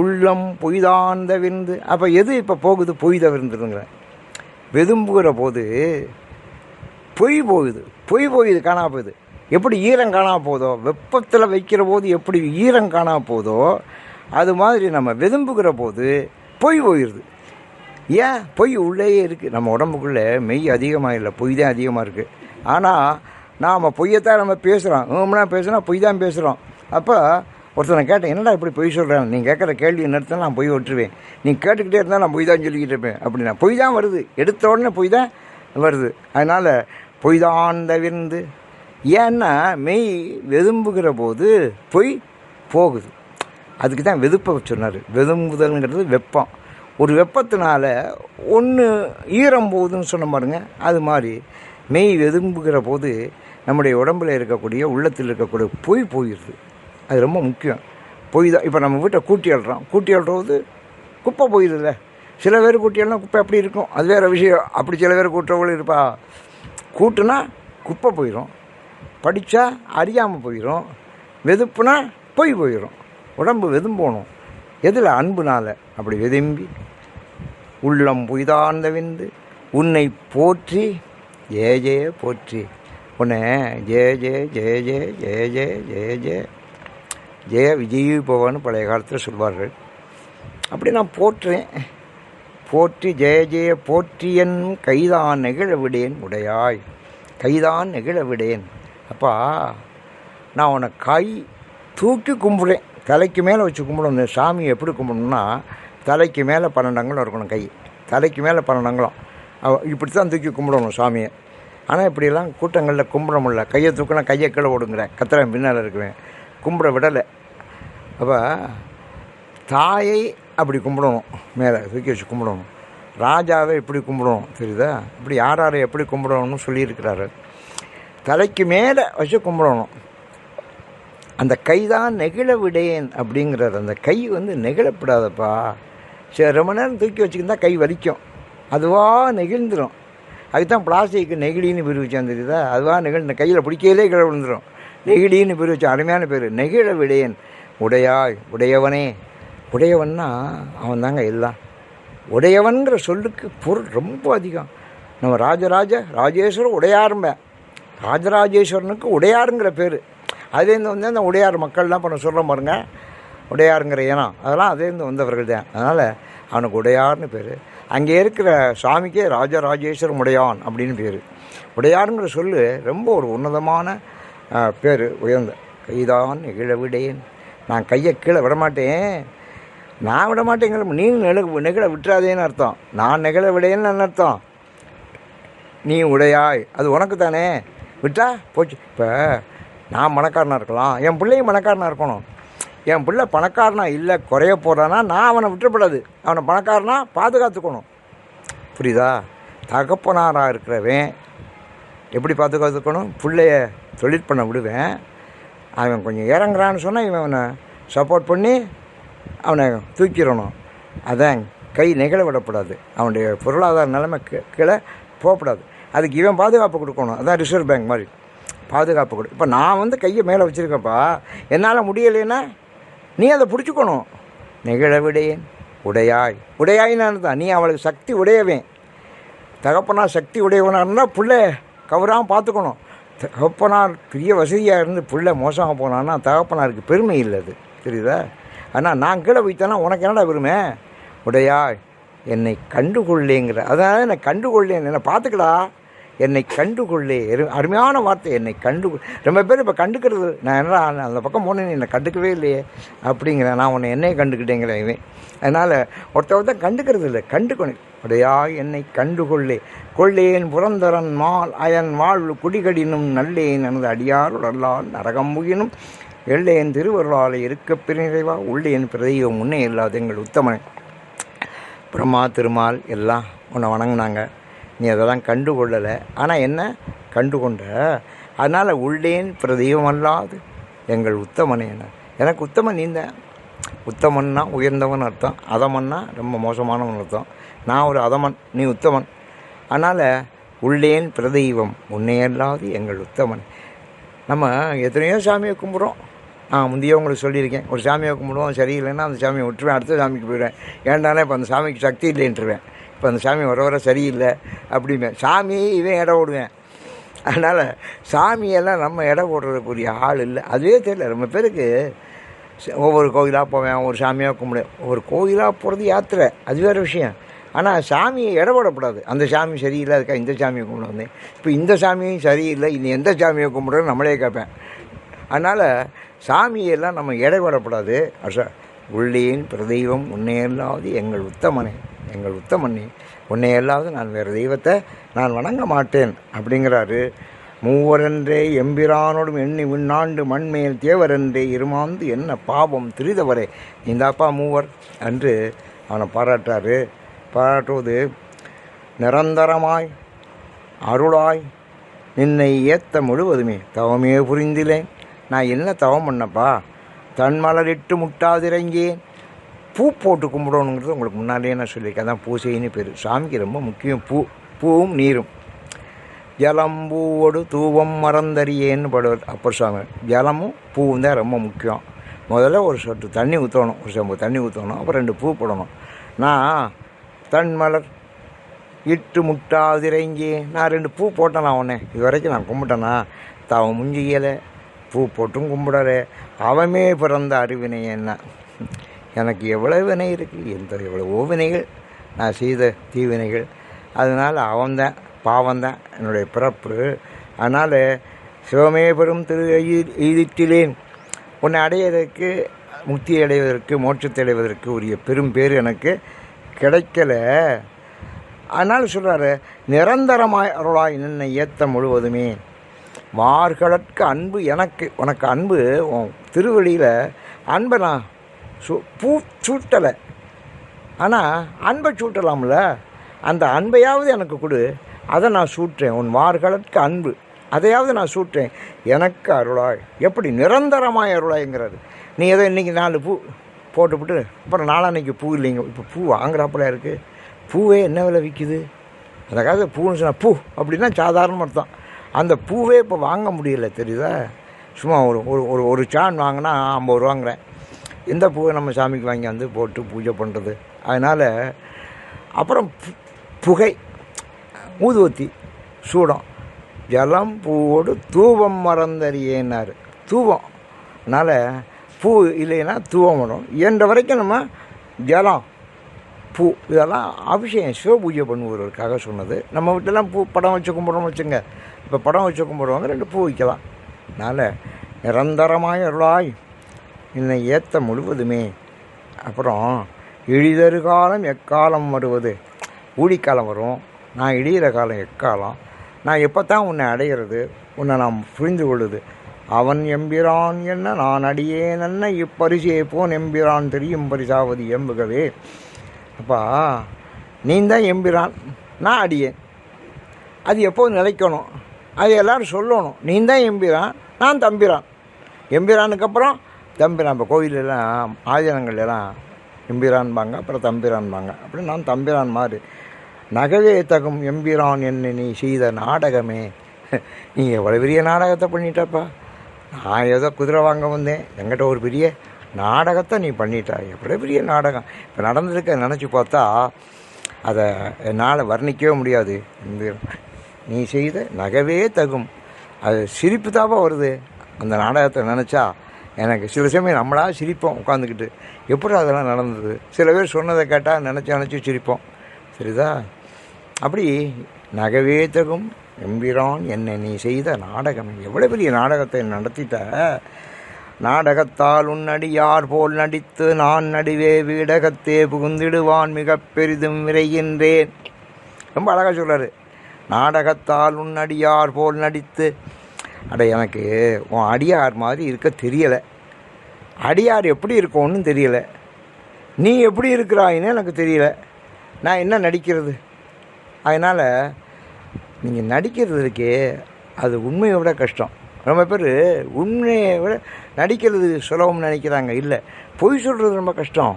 உள்ளம் பொய்தாந்த விந்து. அப்போ எது இப்போ போகுது? பொய்த விருந்துங்கிற. வெதும்புகிற போது பொய் போகுது, பொய் போகுது, காணா போகுது. எப்படி ஈரம் காணா போதோ, வெப்பத்தில் வைக்கிற போது எப்படி ஈரம் காணா போதோ, அது மாதிரி நம்ம வெதும்புகிற போது பொய் போயிடுது. ஏன்? பொய் உள்ளேயே இருக்குது. நம்ம உடம்புக்குள்ளே மெய் அதிகமாக இல்லை, பொய் தான் அதிகமாக இருக்குது. ஆனால் நாம் பொய்யத்தான் நம்ம பேசுகிறோம். பேசுகிறோம், பொய் தான் பேசுகிறோம். அப்போ ஒருத்தனை கேட்டேன், என்னடா இப்படி பொய் சொல்கிறேன், நீ கேட்குற கேள்வி நிறுத்த நான் பொய் விட்டுருவேன், நீ கேட்டுக்கிட்டே இருந்தால் நான் பொய் தான் சொல்லிக்கிட்டு இருப்பேன் அப்படின்னா. பொய் தான் வருது, எடுத்த உடனே பொய் தான் வருது. அதனால் பொய் தான் தவிர்ந்து. ஏன்னா மெய் வெதும்புகிற போது பொய் போகுது. அதுக்கு தான் வெதுப்பை சொன்னார். வெதும்புதல்ங்கிறது வெப்பம். ஒரு வெப்பத்தினால ஒன்று ஈரம் போகுதுன்னு சொன்ன பாருங்க, அது மாதிரி மெய் வெதும்புகிற போது நம்முடைய உடம்பில் இருக்கக்கூடிய, உள்ளத்தில் இருக்கக்கூடிய பொய் போயிடுது. அது ரொம்ப முக்கியம். பொய் தான். இப்போ நம்ம வீட்டை கூட்டி அழுறோம், கூட்டி அழுறது குப்பை போயிடுதுல்ல. சில பேர் கூட்டி அழுனா குப்பை அப்படி இருக்கும், அது வேறு விஷயம். அப்படி சில பேர் கூட்டுறவங்களும் இருப்பா. கூட்டுனா குப்பை போயிடும், படித்தா அறியாமல் போயிடும், வெதுப்புனா பொய் போயிடும். உடம்பு வெதும்போணும். எதில்? அன்புனால். அப்படி வெதும்பி உள்ளம் பொய்தார்ந்த விந்து உன்னை போற்றி ஜெய ஜெய போற்றி. உன்னை ஜெய ஜெய ஜெய ஜெய ஜெய ஜெய ஜெய ஜெய ஜெய விஜயி போவான்னு பழைய காலத்தில் சொல்வார்கள். அப்படி நான் போற்றுறேன். போற்றி ஜெய ஜெய போற்றி என் கைதான் நெகிழ விடேன் உடையாய். கைதான் நெகிழ விடேன். அப்பா, நான் உன்னை கை தூக்கி கும்பிடுறேன். தலைக்கு மேலே வச்சு கும்பிடணும். சாமியை எப்படி கும்பிடணும்னா, தலைக்கு மேலே 12 அங்குலம் இருக்கணும். கை தலைக்கு மேலே 12 அங்குலம். இப்படி தான் தூக்கி கும்பிடணும் சாமியை. ஆனால் இப்படியெல்லாம் கூட்டங்களில் கும்பிட முடியல. கையை தூக்கினா கையை கீழே ஓடுங்கிறேன், கத்துறேன், பின்னால் இருக்குவேன், கும்பிட விடலை. அப்போ தாயை அப்படி கும்பிடணும், மேலே தூக்கி வச்சு கும்பிடணும். ராஜாவை எப்படி கும்பிடணும் தெரியுதா? இப்படி யார் யாரை எப்படி கும்பிடணும்னு சொல்லியிருக்கிறாரு. தலைக்கு மேலே வச்சு கும்பிடணும். அந்த கை தான் நெகிழ விடேன் அப்படிங்கிறார். அந்த கை வந்து நெகிழப்படாதப்பா. சரி, ரொம்ப நேரம் தூக்கி வச்சுக்கிருந்தா கை வலிக்கும், அதுவாக நெகிழ்ந்துடும். அதுதான் பிளாஸ்டிக்கு நெகிழின்னு பேர் வச்சான் தெரியுதா? அதுவாக நெகிழ்ந்த கையில் பிடிக்கையிலே கீழே விழுந்துடும். நெகிழின்னு பேர் வச்சான், அருமையான பேர். நெகிழ விடேன் உடையாய் உடையவனே. உடையவன்னா அவன் தாங்க எல்லாம். உடையவன்கிற சொல்லுக்கு பொருள் ரொம்ப அதிகம். நம்ம ராஜேஸ்வரர் உடையாரும்பேன். ராஜராஜேஸ்வரனுக்கு உடையாருங்கிற பேர். அதேருந்து வந்து அந்த உடையார் மக்கள்லாம் இப்போ நான் சொல்ல பாருங்க, உடையாருங்கிற ஏனம் அதெல்லாம் அதேருந்து வந்தவர்கள் தான். அதனால் அவனுக்கு உடையார்னு பேர். அங்கே இருக்கிற சாமிக்கே ராஜராஜேஸ்வரம் உடையான் அப்படின்னு பேர். உடையாருங்கிற சொல்லு ரொம்ப ஒரு உன்னதமான பேர், உயர்ந்த. கைதான் நெகிழ விடேன். நான் கையை கீழே விடமாட்டேன். நான் விடமாட்டேங்கிற நீ நெகிழ விட்டுறாதேன்னு அர்த்தம். நான் நெகிழ விடேன்னு அர்த்தம். நீ உடையாய், அது உனக்கு தானே, விட்டா போச்சு. இப்போ நான் பணக்காரனாக இருக்கலாம், என் பிள்ளையும் பணக்காரனாக இருக்கணும். என் பிள்ளை பணக்காரனா இல்லை குறைய போகிறான்னா நான் அவனை விட்டுறப்படாது. அவனை பணக்காரனா பாதுகாத்துக்கணும். புரியுதா? தகப்பனாராக இருக்கிறவன் எப்படி பாதுகாத்துக்கணும்? பிள்ளைய தொழில் பண்ண விடுவேன். அவன் கொஞ்சம் இறங்குறான்னு சொன்னால் இவன் அவனை சப்போர்ட் பண்ணி அவனை தூக்கிடணும். அதான் கை நெகிழ விடக்கூடாது. அவனுடைய பொருளாதார நிலைமை கீழே போகக்கூடாது. அதுக்கு இவன் பாதுகாப்பு கொடுக்கணும். அதான் ரிசர்வ் பேங்க் மாதிரி பாதுகாப்பு கொடு. இப்போ நான் வந்து கையை மேலே வச்சுருக்கப்பா, என்னால் முடியலைன்னா நீ அதை பிடிச்சிக்கணும். நெகிழ விடேன் உடையாய். உடையாயின்னு தான் நீ அவளுக்கு சக்தி உடையவேன். தகப்பனா சக்தி உடையவனாக இருந்தால் பிள்ளை கவராமல் பார்த்துக்கணும். தகப்பனார் பெரிய வசதியாக இருந்து பிள்ளை மோசமாக போனான்னா தகப்பனாருக்கு பெருமை இல்லை. அது தெரியுதா? ஆனால் நான் கீழே வைத்தேன்னா உனக்கு என்னடா பெருமை? உடையாய் என்னை கண்டுகொள்ளேங்கிற. அதனால் என்னை கண்டுகொள்ளேன், என்னை பார்த்துக்கடா, என்னை கண்டுகொள்ளே. அருமையான வார்த்தை, என்னை ரொம்ப பேர் இப்போ கண்டுக்கிறது. நான் என்ன அந்த பக்கம் போனேன், என்னை கண்டுக்கவே இல்லையே அப்படிங்கிறேன். நான் உன்னை என்னையை கண்டுக்கிட்டேங்கிறேன் இவன். அதனால் ஒருத்தர் கண்டுக்கிறது இல்லை, கண்டுக்கணும். உடையாய் என்னை கண்டுகொள்ளே. கொள்ளேன் புறந்தரன் மால் அயன் வாழ்வு குடிகடினும் நல்லேன் எனது அடியாருடல்லால் நரகம் முகினும் எல்லேன் திருவருளால் இருக்க பிரிநிறைவா உள்ளேன் பிரதெய்வம் முன்னே இல்லாத எங்கள் உத்தமன். பிரம்மா திருமால் எல்லாம் உன்னை வணங்கினாங்க, நீ அதெல்லாம் கண்டுகொள்ளலை. ஆனால் என்ன கண்டுகொண்ட? அதனால் உள்ளேன் பிரதெய்வம் அல்லாது எங்கள் உத்தமனே. எனக்கு உத்தமன் நீந்தேன். உத்தமன்னா உயர்ந்தவன் அர்த்தம், அதமன்னா ரொம்ப மோசமானவன் அர்த்தம். நான் ஒரு அதமன், நீ உத்தமன். அதனால் உள்ளேன் பிரதெய்வம் உன்னையல்லாது எங்கள் உத்தமன். நம்ம எத்தனையோ சாமியை கும்பிட்றோம். நான் முந்தைய உங்களுக்கு சொல்லியிருக்கேன், ஒரு சாமியை கும்பிடுவோம், சரியில்லைன்னா அந்த சாமியை விட்டுருவேன், அடுத்த சாமிக்கு போயிடுவேன். ஏன்டானே இப்போ அந்த சாமிக்கு சக்தி இல்லைன்ட்டுருவேன். இப்போ அந்த சாமி வர சரியில்லை அப்படிமே சாமி இவன் இடம் ஓடுவேன். அதனால் சாமியெல்லாம் நம்ம இடம் ஓடுறதுக்குரிய ஆள் இல்லை. அதுவே தெரியல. ரொம்ப பேருக்கு ஒவ்வொரு கோயிலாக போவேன், ஒரு சாமியாக கும்பிடுவேன். ஒவ்வொரு கோயிலாக போகிறது யாத்திரை, அது வேறு விஷயம். ஆனால் சாமியை இடப்படக்கூடாது. அந்த சாமி சரியில்லை, அதுக்காக இந்த சாமியை கும்பிட வந்தேன். இப்போ இந்த சாமியும் சரியில்லை, இனி எந்த சாமியை கும்பிட்றோன்னு நம்மளே கேட்பேன். அதனால் சாமியெல்லாம் நம்ம இடைவிடப்படாது. உள்ளேன் பிரதெய்வம் உன்னையல்லாது எங்கள் உத்தமனே, எங்கள் உத்தமனே, உன்னையல்லாது நான் வேறு தெய்வத்தை நான் வணங்க மாட்டேன் அப்படிங்கிறாரு. மூவரென்றே எம்பிரானோடும் எண்ணி விண்ணாண்டு மண்மேல் தேவரென்றே இருமாந்து என்ன பாவம் திரிதவரே. இந்தாப்பா மூவர் என்று அவனை பாராட்டுறாரு. பாராட்டுவது நிரந்தரமாய் அருளாய் நின்னை ஏத்த முழுவதுமே தவமே புரிந்திலேன். நான் என்ன தவம் பண்ணப்பா? தன்மலரிட்டு முட்டாதிரங்கேன். பூ போட்டு கும்பிடணுங்கிறது உங்களுக்கு முன்னாடியே நான் சொல்லியிருக்கேன். அதான் பூசைன்னு பேர். சாமிக்கு ரொம்ப முக்கியம் பூவும் நீரும். ஜலம்பூவோடு தூவம் மறந்தறியேன்னு படுவார் அப்பர் சுவாமி. ஜலமும் பூவும் தான் ரொம்ப முக்கியம். முதல்ல ஒரு சொட்டு தண்ணி ஊற்றணும், ஒரு செம்பு தண்ணி ஊற்றணும், அப்புறம் 2 பூ போடணும். நான் தன்மலர் இட்டு முட்டாதிரங்கி நான் 2 பூ போட்டேன். நான் உடனே இது வரைக்கும் நான் கும்பிட்டேன்னா தவன் முஞ்சியலை, பூ போட்டும் கும்பிடலை. அவமே பிறந்த அறிவினை என்ன? எனக்கு எவ்வளோ வினை இருக்குது, எவ்வளவோ வினைகள் நான் செய்த தீவினைகள். அதனால் அவன்தான் பாவம்தான் என்னுடைய பிறப்பு. அதனால் சிவமே பெரும் திரு எய்திட்டிலேன். உன்னை அடையிறதுக்கு, முக்தி அடைவதற்கு, மோட்சத்தை அடைவதற்கு உரிய பெரும் பேர் எனக்கு கிடைக்கல. அதனால் சொல்கிறாரு, நிரந்தரமாய் அருளாய் நின்னை ஏத்த முழுவதுமே. மார்களற்கு அன்பு எனக்கு, உனக்கு அன்பு உன் திருவழியில் அன்பை நான் பூ சூட்டலை. ஆனால் அன்பை சூட்டலாம்ல. அந்த அன்பையாவது எனக்கு கொடு, அதை நான் சூட்டுறேன். உன் வார்களுக்கு அன்பு, அதையாவது நான் சூட்டுறேன். எனக்கு அருளாய், எப்படி நிரந்தரமாய் அருளாய்ங்கிறாரு. நீ ஏதோ இன்றைக்கி 4 பூ போட்டுவிட்டு அப்புறம் நாளான்னைக்கு பூ இல்லைங்க. இப்போ பூ வாங்குறாப்புல இருக்குது. பூவே என்ன விலை விற்கிது? அந்த காலத்தில் பூன்னு சொன்னால் பூ அப்படின்னா சாதாரண அர்த்தம். அந்த பூவே இப்போ வாங்க முடியலை, தெரியுதா? சும்மா ஒரு சான் வாங்கினா 50 ரூபாங்கிறேன். எந்த பூவை நம்ம சாமிக்கு வாங்கி வந்து போட்டு பூஜை பண்ணுறது? அதனால் அப்புறம் புகை, ஊதுவத்தி, சூடம், ஜலம் பூவோடு தூபம் மறந்தறியேன்னாரு. தூபம், அதனால் பூ இல்லைன்னா தூபம் வரும். இயன்ற வரைக்கும் நம்ம ஜலம், பூ இதெல்லாம் அபிஷேகம் சிவ பூஜை பண்ணுவதற்காக சொன்னது. நம்ம வீட்டிலலாம் பூ படம் வச்சு கும்பிட்றோம்னு வச்சுங்க. இப்போ படம் வச்சு கும்பிடுவாங்க, 2 பூ வைக்கலாம். அதனால் நிரந்தரமாய் அருளாய் என்னை ஏற்ற முழுவதுமே. அப்புறம் இழிதரு காலம் எக்காலம் வருவது. ஊழிக்காலம் வரும், நான் இழிகிற காலம் எக்காலம். நான் எப்போ தான் உன்னை அடைகிறது, உன்னை நான் புரிந்து கொள்ளுது. அவன் எம்பிரான் என்ன நான் அடியேன் என்ன இப்பரிசே போன் எம்பிரான் தெரியும் பரிசாவது எம்புகவே. அப்பா, நீ தான் எம்பிரான், நான் அடியேன். அது எப்போது நிலைக்கணும், அது எல்லோரும் சொல்லணும். நீ தான் எம்பிரான், நான் தம்பிரான். எம்பிரானுக்கு அப்புறம் தம்பிரான். இப்போ கோயிலெல்லாம் ஆதினங்கள்லாம் எம்பிரான்பாங்க, அப்புறம் தம்பிரான்பாங்க. அப்படி நான் தம்பிரான் மாதிரி. நகவே தகும் எம்பிரான் என்ன நீ செய்த நாடகமே. நீ எவ்வளோ பெரிய நாடகத்தை பண்ணிட்டப்பா. நான் ஏதோ குதிரை வாங்க வந்தேன், என்கிட்ட ஒரு பெரிய நாடகத்தை நீ பண்ணிட்டா. எவ்வளோ பெரிய நாடகம் இப்போ நடந்திருக்க நினச்சி பார்த்தா அதை என்னால் வர்ணிக்கவே முடியாது. நீ செய்த நகவே தகும். அது சிரிப்பு தாப்பா வருது அந்த நாடகத்தை நினச்சா. எனக்கு சில சமயம் நம்மளாக சிரிப்போம் உட்காந்துக்கிட்டு, எப்படி அதெல்லாம் நடந்தது. சில பேர் சொன்னதை கேட்டால் நினச்சி சிரிப்போம், சரிதா? அப்படி நகவே தகும் எம்பிரான் என்னை நீ செய்த நாடகம். எவ்வளோ பெரிய நாடகத்தை நடத்திட்ட. நாடகத்தால் உன்னடியார் போல் நடித்து நான் நடுவே வீடகத்தே புகுந்திடுவான் மிக பெரிதும் விரைகின்றேன். ரொம்ப அழகாக சொல்கிறாரு. நாடகத்தால் உன்னடியார் போல் நடித்து. அட, எனக்கு உன் அடியார் மாதிரி இருக்க தெரியலை. அடியார் எப்படி இருக்கோன்னு தெரியலை. நீ எப்படி இருக்கிறாயின்னு எனக்கு தெரியலை. நான் என்ன நடிக்கிறது? அதனால் நீங்கள் நடிக்கிறது இருக்கே, அது உண்மையை விட கஷ்டம். ரொம்ப பேர் உண்மையை விட நடிக்கிறது சுலபம்னு நினைக்கிறாங்க. இல்லை, பொய் சொல்கிறது ரொம்ப கஷ்டம்,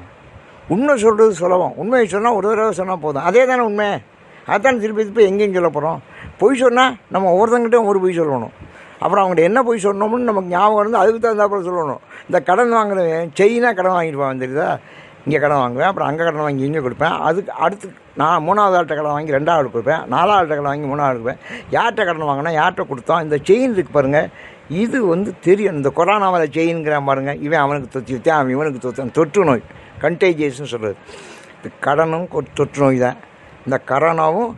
உண்மை சொல்கிறது சுலபம். உண்மையை சொன்னால் ஒரு தடவை சொன்னால் போதும், அதே தானே உண்மை. அதான் திருப்பி எங்கேயும் சொல்ல போகிறோம். பொய் சொன்னால் நம்ம ஒவ்வொருத்தங்கிட்டையும் ஒரு பொய் சொல்லணும். அப்புறம் அவங்கள்ட்ட என்ன பொய் சொல்லணும்னு நமக்கு ஞாபகம் இருந்து அதுக்கு தகுந்தாப்புல சொல்லணும். இந்த கடன் வாங்குறவன் செயினாக கடன் வாங்கிட்டு தெரியுதா? இங்கே கடன் வாங்குவேன், அப்புறம் அங்கே கடன் வாங்கி இங்கே கொடுப்பேன். அதுக்கு அடுத்து நான் 3வது ஆள்கிட்ட கடன் வாங்கி 2வது கொடுப்பேன், 4வது கடன் வாங்கி 3வது கொடுப்பேன். யார்கிட்ட கடன் வாங்கினா யார்கிட்ட கொடுத்தோம். இந்த செயின் இருக்குது பாருங்கள், இது வந்து தெரியும். இந்த கொரோனாவில் செயின்ங்கிறான் பாருங்கள், இவன் அவனுக்கு தொத்தித்தான், அவன் இவனுக்கு தொத்தான். தொற்று நோய், கண்டேஜியஸ்ன்னு சொல்கிறது. இந்த கடனும் தொற்று நோய் தான், இந்த கரோனாவும்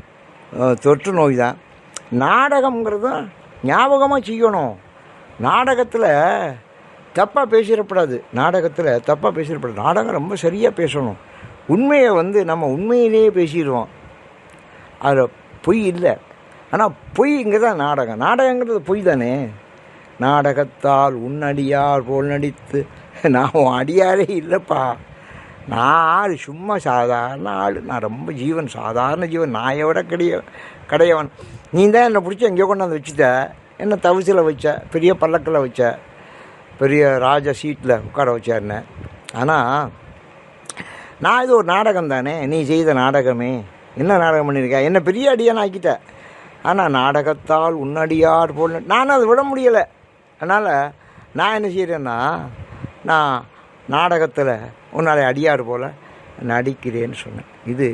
தொற்று நோய் தான். நாடகங்கிறதும் ஞாபகமாக செய்யணும். நாடகத்தில் தப்பாக பேசிடக்கூடாது. நாடகம் ரொம்ப சரியாக பேசணும். உண்மையை வந்து நம்ம உண்மையிலேயே பேசிடுவோம், அதில் பொய் இல்லை. ஆனால் பொய்ங்கிறது தான் நாடகம். நாடகங்கிறது பொய் தானே. நாடகத்தால் உன்னடியார் போல் நடித்து. நான் உன் அடியாரே இல்லைப்பா. நான் ஆள் சும்மா சாதாரண ஆள். நான் ரொம்ப சாதாரண ஜீவன். நாயை விட கடையவன். நீ தான் என்னை பிடிச்சி எங்கேயோ கொண்டாந்து வச்சுட்ட. என்னை தவிசில் வச்ச, பெரிய பல்லக்கில் வச்ச, பெரிய ராஜ சீட்டில் உட்கார வச்சாருன்னு. ஆனால் நான் இது ஒரு நாடகம் தானே. நீ செய்த நாடகமே. என்ன நாடகம் பண்ணியிருக்கேன்? என்னை பெரிய அடியான் ஆக்கிட்ட. ஆனால் நாடகத்தால் உன்னடியார் போல் நானும் அதை விட முடியலை. அதனால் நான் என்ன செய்கிறேன்னா, நான் நாடகத்தில் உன்னால் அடியார் போல் நடிக்கிறேன்னு சொன்னேன். இது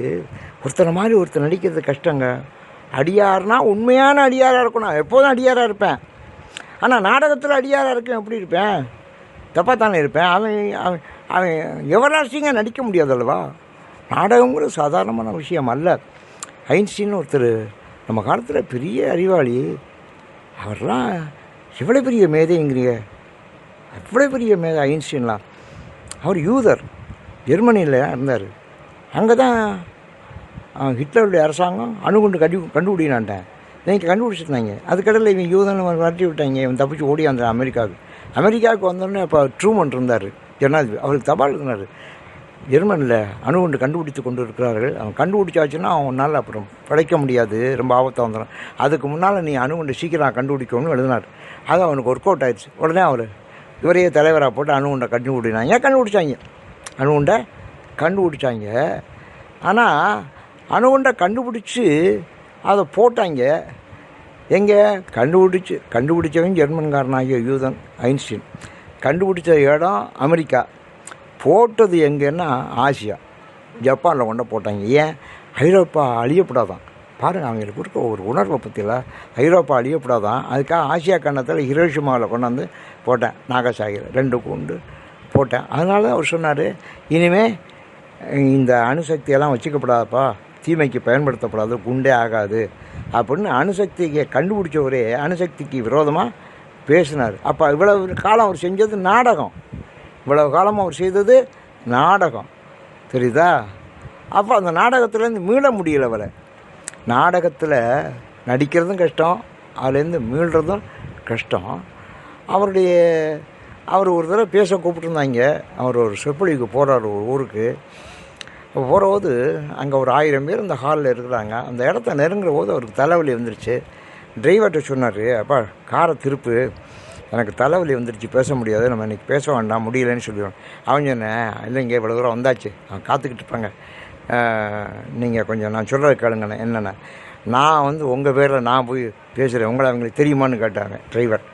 ஒருத்தரை மாதிரி ஒருத்தர் நடிக்கிறது கஷ்டங்க. அடியார்னால் உண்மையான அடியாராக இருக்கணும். எப்போதும் அடியாராக இருப்பேன். ஆனால் நாடகத்தில் அடியாராக இருக்கேன். எப்படி இருப்பேன்? தப்பாக தானே இருப்பேன். அவன் எவராசிங்க நடிக்க முடியாது அல்லவா? நாடகங்கிறது சாதாரணமான விஷயம் அல்ல. ஐன்ஸ்டீன் ஒருத்தர் நம்ம காலத்தில் பெரிய அறிவாளி. அவர்லாம் எவ்வளோ பெரிய மேதைங்கிறீங்க, அவ்வளோ பெரிய மேதை ஐன்ஸ்டீன்லாம். அவர் யூதர், ஜெர்மனியில் இருந்தார். அங்கே தான் ஹிட்லருடைய அரசாங்கம் அணுகுண்டு கண்டுபிடினான்ட்டேன். இன்றைக்கி கண்டுபிடிச்சிருந்தாங்க. அதுக்கடையில் இவன் யூதனை வரட்டி விட்டாங்க. இவன் தப்பிச்சு ஓடி வந்தான் அமெரிக்காவுக்கு வந்தோடனே இப்போ ட்ரூமன் இருந்தார் ஜனாதிபதி. அவருக்கு தபால் இருந்தார். ஜெர்மனியில் அணுகுண்டு கண்டுபிடித்து கொண்டு இருக்கிறார்கள். அவன் கண்டுபிடிச்சாச்சுன்னா அவனால் அப்புறம் படைக்க முடியாது, ரொம்ப ஆபத்தாக வந்துடும். அதுக்கு முன்னால் நீ அணுகுண்டு சீக்கிரம் கண்டுபிடிக்கணும்னு எழுதினார். அது அவனுக்கு ஒர்க் அவுட் ஆயிடுச்சு. உடனே இவரையே தலைவராக போட்டு அணுகுண்டை கண்டுபிடினாங்க. கண்டுபிடிச்சாங்க, அணுகுண்டை கண்டுபிடிச்சாங்க. ஆனால் அணுகுண்டை கண்டுபிடிச்சி அதை போட்டாங்க. எங்கே கண்டுபிடிச்சவன் ஜெர்மன்காரனாகிய யூதன் ஐன்ஸ்டீன். கண்டுபிடிச்ச இடம் அமெரிக்கா. போட்டது எங்கன்னா ஆசியா, ஜப்பானில் கொண்டு போட்டாங்க. ஏன்? ஐரோப்பா அழியப்படாதான். பாருங்கள், அவங்களுக்கு இருக்க ஒரு உணர்வை பற்றியில் ஐரோப்பா அழியப்படாதான். அதுக்காக ஆசியா கண்டத்தில் ஹிரோஷிமாவில் கொண்டாந்து போட்டேன். நாகசாகியில் 2 குண்டு போட்டேன். அதனால அவர் சொன்னார், இனிமேல் இந்த அணுசக்தியெல்லாம் வச்சுக்கப்படாதப்பா, தீமைக்கு பயன்படுத்தப்படாது, குண்டே ஆகாது அப்படின்னு அணுசக்தியை கண்டுபிடிச்சவரே அணுசக்திக்கு விரோதமாக பேசினார். அப்போ இவ்வளவு காலம் அவர் செஞ்சது நாடகம். இவ்வளவு காலம் அவர் செய்தது நாடகம், தெரியுதா? அப்போ அந்த நாடகத்துலேருந்து மீள முடியலை. அவரை நாடகத்தில் நடிக்கிறதும் கஷ்டம், அதுலேருந்து மீள்றதும் கஷ்டம். அவர் ஒரு தடவை பேச கூப்பிட்டுருந்தாங்க. அவர் ஒரு சொற்பொழிவுக்கு போகிறார் ஒரு ஊருக்கு. அப்போ போகிறபோது அங்கே ஒரு 1000 பேர் இந்த ஹாலில் இருக்கிறாங்க. அந்த இடத்த நெருங்குற போது அவருக்கு தலைவலி வந்துருச்சு. டிரைவர்கிட்ட சொன்னார், அப்பா காரை திருப்பு, எனக்கு தலைவலி வந்துருச்சு, பேச முடியாது, நம்ம இன்றைக்கி பேச வேண்டாம், முடியலன்னு சொல்லிடுவோம். அவன் சொன்னேன், இல்லைங்க இவ்வளோ தூரம் வந்தாச்சு, அவன் காத்துக்கிட்டு இருப்பாங்க, நீங்கள் கொஞ்சம் நான் சொல்கிறத கேளுங்கண்ணே. என்னென்ன, நான் உங்கள் பேரில் நான் போய் பேசுகிறேன், உங்களை அவங்களுக்கு தெரியுமான்னு கேட்டாங்க டிரைவர்.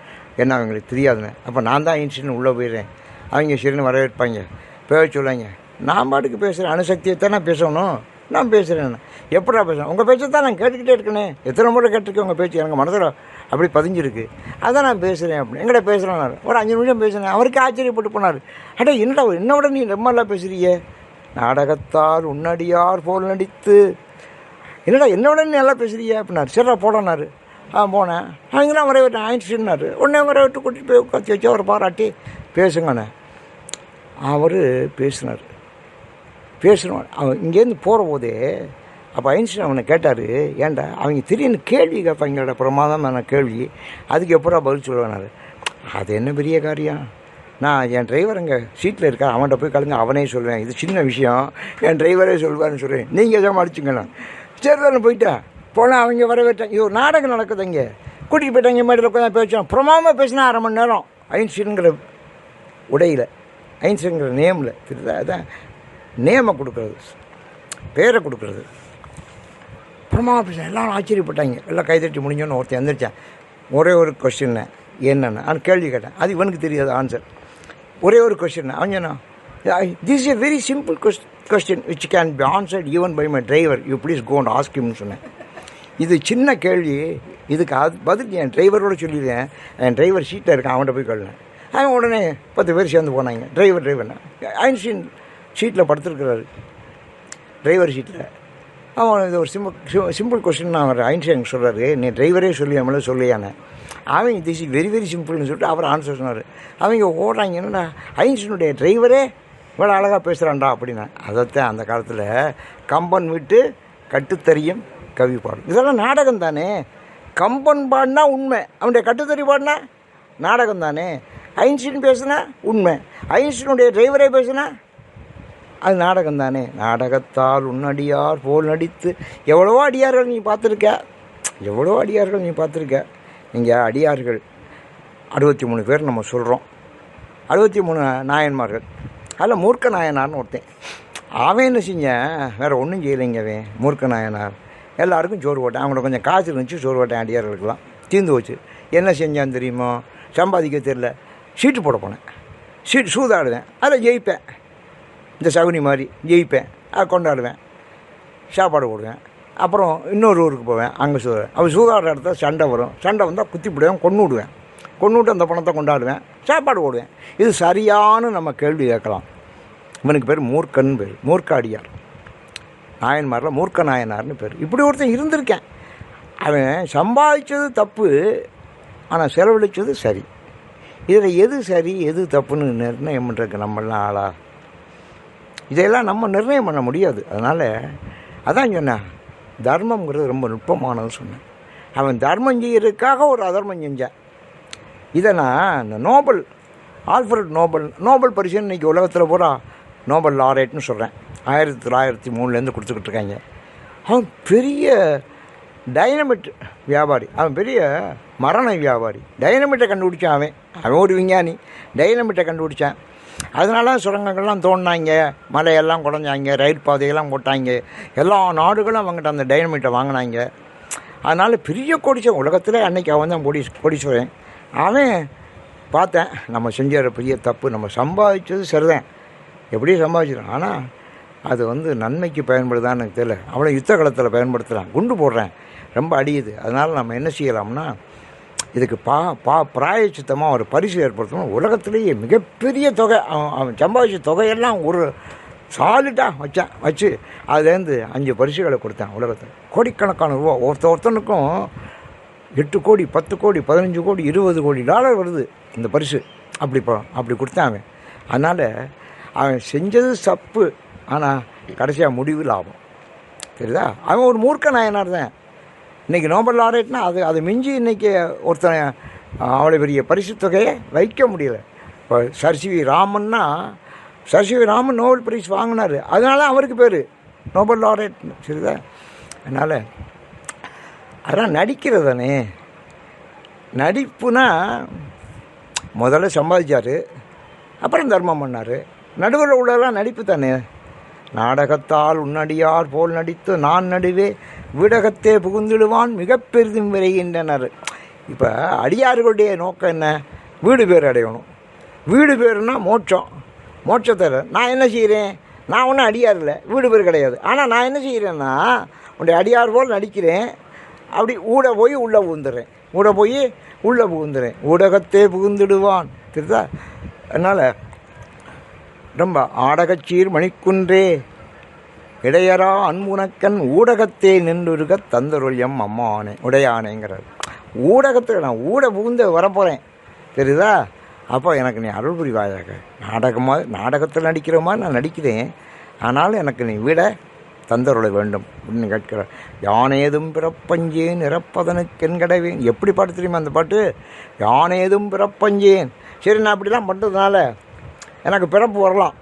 என்ன அவங்களுக்கு தெரியாதுன்னு. அப்போ நான் தான் இன்சிடென்ட் உள்ளே போயிடுறேன். அவங்க சரின்னு வரவேற்பாங்க, பேச சொல்லுவாங்க. நான் பாட்டுக்கு பேசுகிறேன், அணுசக்தியை தான் நான் பேசணும், நான் பேசுகிறேன். எப்படா பேசுகிறேன்? உங்கள் பேச்சை தான் நான் கேட்டுக்கிட்டே இருக்கேனே, எத்தனை முறை கேட்டிருக்கேன் உங்கள் பேச்சு, எனக்கு மனசில் அப்படி பதிஞ்சிருக்கு, அதான் நான் பேசுகிறேன் அப்படின்னு. எங்கள்கிட்ட பேசுகிறேன்னாரு. ஒரு 5 நிமிஷம் பேசுகிறேன். அவருக்கு ஆச்சரியப்பட்டு போனார். அடே என்னோட நீ ரொம்பலாம் பேசுகிறியே, நாடகத்தால் உன்னடியார் போல் நடித்து, என்னோட நீ நல்லா பேசுகிறியே அப்படின்னாரு. சரிடா போடனாரு. போனேன். அவங்களாம் வரவேற்றேன், ஐன்ஸ்டீன்னாரு. உடனே வரவேற்று கூட்டிகிட்டு போய் உட்காந்து வச்சு அவரை பாராட்டி பேசுங்கண்ணே. அவர் பேசினார். அவன் இங்கேருந்து போகிற போதே அப்போ ஐன்ஸ்டீன் அவனை கேட்டார், ஏன்டா அவங்க திடீர்னு கேள்வி கேட்பாங்களோட பிரமாதமான கேள்வி, அதுக்கு எப்படா பதில் சொல்லுவேனாரு. அது என்ன பெரிய காரியம், நான் என் டிரைவர் அங்கே சீட்டில் இருக்கா, அவன்கிட்ட போய் கலங்க, அவனே சொல்லுவேன், இது சின்ன விஷயம், என் டிரைவரே சொல்லுவான்னு சொல்கிறேன், நீங்கள் சமாளிச்சுங்கண்ணா. சரி தானே போயிட்டேன். போனால் அவங்க வரவேற்றாங்க. இது ஒரு நாடகம் நடக்குது. இங்கே கூட்டிகிட்டு போயிட்டாங்க. மேடையில் உட்காந்து பேசுவோம். பிரமாதமாக பேசினா 1/2 மணி நேரம். ஐன்ஸ்டீனுங்கிற உடையில், ஐன்ஸ்டீனுங்கிற நேமில், தெரியுதா? அதான் நேமை கொடுக்குறது, பேரை கொடுக்குறது. பிரமாதமாக பேசினேன். எல்லோரும் ஆச்சரியப்பட்டாங்க. எல்லாம் கைதட்டி முடிஞ்சோன்னு ஒருத்தர் எழுந்திரிச்சேன். ஒரே ஒரு கொஸ்டின் என்னென்ன அது கேள்வி கேட்டேன். அது இவனுக்கு தெரியாது ஆன்சர். ஒரே ஒரு கொஸ்டின். அவன் சொன்னான், this is a very simple question which can be answered even by my driver, you please go and ask ஹிம்னு சொன்னேன். இது சின்ன கேள்வி, இதுக்கு பதில் என் டிரைவரோட சொல்லிடுவேன், என் டிரைவர் சீட்டில் இருக்கான், அவன்கிட்ட போய் கேளுங்க. அவன் உடனே 10 பேர் சேர்ந்து போனாங்க. டிரைவர்னா ஐன்ஸ்டீன் சீட்டில் படுத்துருக்கிறாரு, டிரைவர் சீட்டில். அவன் இது ஒரு சிம்பிள் கொஸ்டின் அவர் ஐன்ஸ்டீன் சொல்கிறாரு, நீ டிரைவரே சொல்லியாமல சொல்லியானே. அவன் திஸ் இஸ் வெரி வெரி சிம்பிள்னு சொல்லிட்டு அவர் ஆன்சர் சொன்னார். அவங்க ஓடுறாங்க, என்னடா ஐன்ஸ்டீனுடைய டிரைவரே இவ்வளோ அழகாக பேசுகிறான்டா அப்படின்னா. அதைத்தான் அந்த காலத்தில் கம்பன் விட்டு கட்டுத்தறியும் கவி பாடும். இதெல்லாம் நாடகம் தானே. கம்பன் பாடினா உண்மை, அவனுடைய கட்டுத்தறி பாடினா நாடகம் தானே. ஐன்ஸ்டீன் பேசுனா உண்மை, ஐன்ஸ்டீனுடைய டிரைவரே பேசுனா அது நாடகம் தானே. நாடகத்தால் உன்னடியார் போல் நடித்து, எவ்வளவோ அடியார்கள் நீ பார்த்துருக்க, நீங்கள் அடியார்கள் 63 பேர் நம்ம சொல்கிறோம், 63 நாயன்மார்கள். அதில் மூர்க்க நாயனார்னு ஒருத்தன். அவன் என்ன செஞ்சேன், வேறு ஒன்றும் செய்யலைங்க. அவன் மூர்க்க நாயனார் எல்லாருக்கும் சோறு போட்டேன். அவங்கள கொஞ்சம் காசு இருந்துச்சு, சோறு போட்டேன். அடியார்களுக்கெல்லாம் தீர்ந்து போச்சு. என்ன செஞ்சான்னு தெரியுமோ, சம்பாதிக்க தெரியல, சீட்டு போட போனேன். சூதாடுவேன், அதில் ஜெயிப்பேன். இந்த சகுனி மாதிரி ஜெயிப்பேன், அதை கொண்டாடுவேன், சாப்பாடு போடுவேன். அப்புறம் இன்னொரு ஊருக்கு போவேன், அங்கே சூதாடுற இடத்துல சண்டை வரும். சண்டை வந்தால் குத்தி போடுவேன், கொன்னுவிட்டு அந்த பணத்தை கொண்டாடுவேன், சாப்பாடு போடுவேன். இது சரியான நம்ம கேள்வி கேட்கலாம். இவனுக்கு பேர் மூர்க்கன்னு பேர், மூர்க்க அடியார். நாயன்மாரில் மூர்க்க நாயனார்னு பேர். இப்படி ஒருத்தன் இருந்திருக்கேன். அவன் சம்பாதிச்சது தப்பு, ஆனால் செலவழித்தது சரி. இதில் எது சரி எது தப்புன்னு நிர்ணயம் பண்ணுறதுக்கு நம்மளாம் ஆளா? இதையெல்லாம் நம்ம நிர்ணயம் பண்ண முடியாது. அதனால் அதான் சொன்னேன், தர்மங்கிறது ரொம்ப நுட்பமானதுன்னு சொன்னேன். அவன் தர்மம் செய்யறதுக்காக ஒரு அதர்மம் செஞ்சான். இதை நான் இந்த ஆல்ஃபிரட் நோபல் பரிசு இன்றைக்கி உலகத்தில் பூரா நோபல் லாரேட்னு சொல்கிறேன். 1903 கொடுத்துக்கிட்டு இருக்காங்க. அவன் பெரிய டைனமிட் வியாபாரி, அவன் பெரிய மரண வியாபாரி. டைனமிட்டை கண்டுபிடிச்சான். அவன் ஒரு விஞ்ஞானி. டைனமிட்டை கண்டுபிடிச்சான். அதனால சுரங்கங்கள்லாம் தோண்டினாங்க, மலையெல்லாம் குறைஞ்சாங்க, ரயில் பாதையெல்லாம் போட்டாங்க. எல்லா நாடுகளும் அவங்ககிட்ட அந்த டைனமிட்டை வாங்கினாங்க. அதனால் பெரிய கோடீஸ்வரன் உலகத்தில் அன்றைக்கி அவன் தான் கோடீஸ்வரன். அவன் பார்த்தேன், நம்ம செஞ்ச பெரிய தப்பு. நம்ம சம்பாதிச்சது சரிதான், எப்படியும் சம்பாதிச்சிடும். ஆனால் அது நன்மைக்கு பயன்படுதான்னு எனக்கு தெரியல. அவளை யுத்த காலத்தில் பயன்படுத்துகிறான், குண்டு போடுறேன், ரொம்ப அடியுது. அதனால் நம்ம என்ன செய்யலாம்னா, இதுக்கு பிராயச்சித்தமாக ஒரு பரிசு ஏற்படுத்தணும். உலகத்திலேயே மிகப்பெரிய தொகை அவன் சம்பாதிச்ச தொகையெல்லாம் ஒரு சாலிட்டாக வச்சு அதுலேருந்து 5 பரிசுகளை கொடுத்தேன். உலகத்தில் கோடிக்கணக்கான ரூபா ஒருத்தனுக்கும் 8 கோடி 10 கோடி 15 கோடி 20 கோடி டாலர் வருது இந்த பரிசு. அப்படி கொடுத்தான் அவன். அதனால் அவன் செஞ்சது தப்பு, ஆனால் கடைசியாக முடிவு லாபம். சரிதா? அவன் ஒரு மூர்க்க நாயனார் தான். இன்றைக்கி நோபல் லாரேட்னா அது மிஞ்சி இன்றைக்கி ஒருத்தன் அவ்வளோ பெரிய பரிசு தொகையை வைக்க முடியல. இப்போ sir C V Raman Nobel பரிசு வாங்கினார். அதனால அவருக்கு பேர் நோபல் லாரேட். சரிதா? அதனால் அதெல்லாம் நடிக்கிறது தானே. நடிப்புனா முதல்ல சம்பாதிச்சார், அப்புறம் தர்மம் பண்ணார். நடுவில் உள்ளதெல்லாம் நடிப்பு தானே. நாடகத்தால் உன்னடியார் போல் நடித்து நான் நடுவே வீடகத்தே புகுந்திடுவான் மிக பெரிதும் விரைகின்றனர். இப்போ அடியார்களுடைய நோக்கம் என்ன? வீடு பேர் அடையணும். வீடு பேருனா மோட்சத்தை. நான் என்ன செய்கிறேன்? நான் ஒன்றும் அடியார் இல்லை, வீடு பேர் கிடையாது. ஆனால் நான் என்ன செய்கிறேன்னா, உன்னுடைய அடியார் போல் நடிக்கிறேன். அப்படி போய் உள்ளே புகுந்துறேன். ஊடகத்தே புகுந்துடுவான். தெரியுதா? அதனால் ரொம்ப ஆடகச்சீர் மணிக்குன்றே இடையரா அன்புனக்கன் ஊடகத்தே நின்றுருக தந்தருள் எம் அம்மானே உடையானேங்கிறார். ஊடகத்தில் நான் புகுந்து வரப்போகிறேன். தெரியுதா? அப்போ எனக்கு நீ அருள் புரிவாயாக. நாடகத்தில் நடிக்கிற மாதிரி நான் நடிக்கிறேன், ஆனாலும் எனக்கு நீ விட தந்தருளை வேண்டும் அப்படின்னு கேட்கிறார். யானேதும் பிறப்பஞ்சேன் இறப்பதனுக்கு என்கடவேன். எப்படி பாட்டு தெரியுமா அந்த பாட்டு? யானேதும் பிறப்பஞ்சேன். சரி, நான் அப்படிலாம் பண்ணுறதுனால எனக்கு பிறப்பு வரலாம்.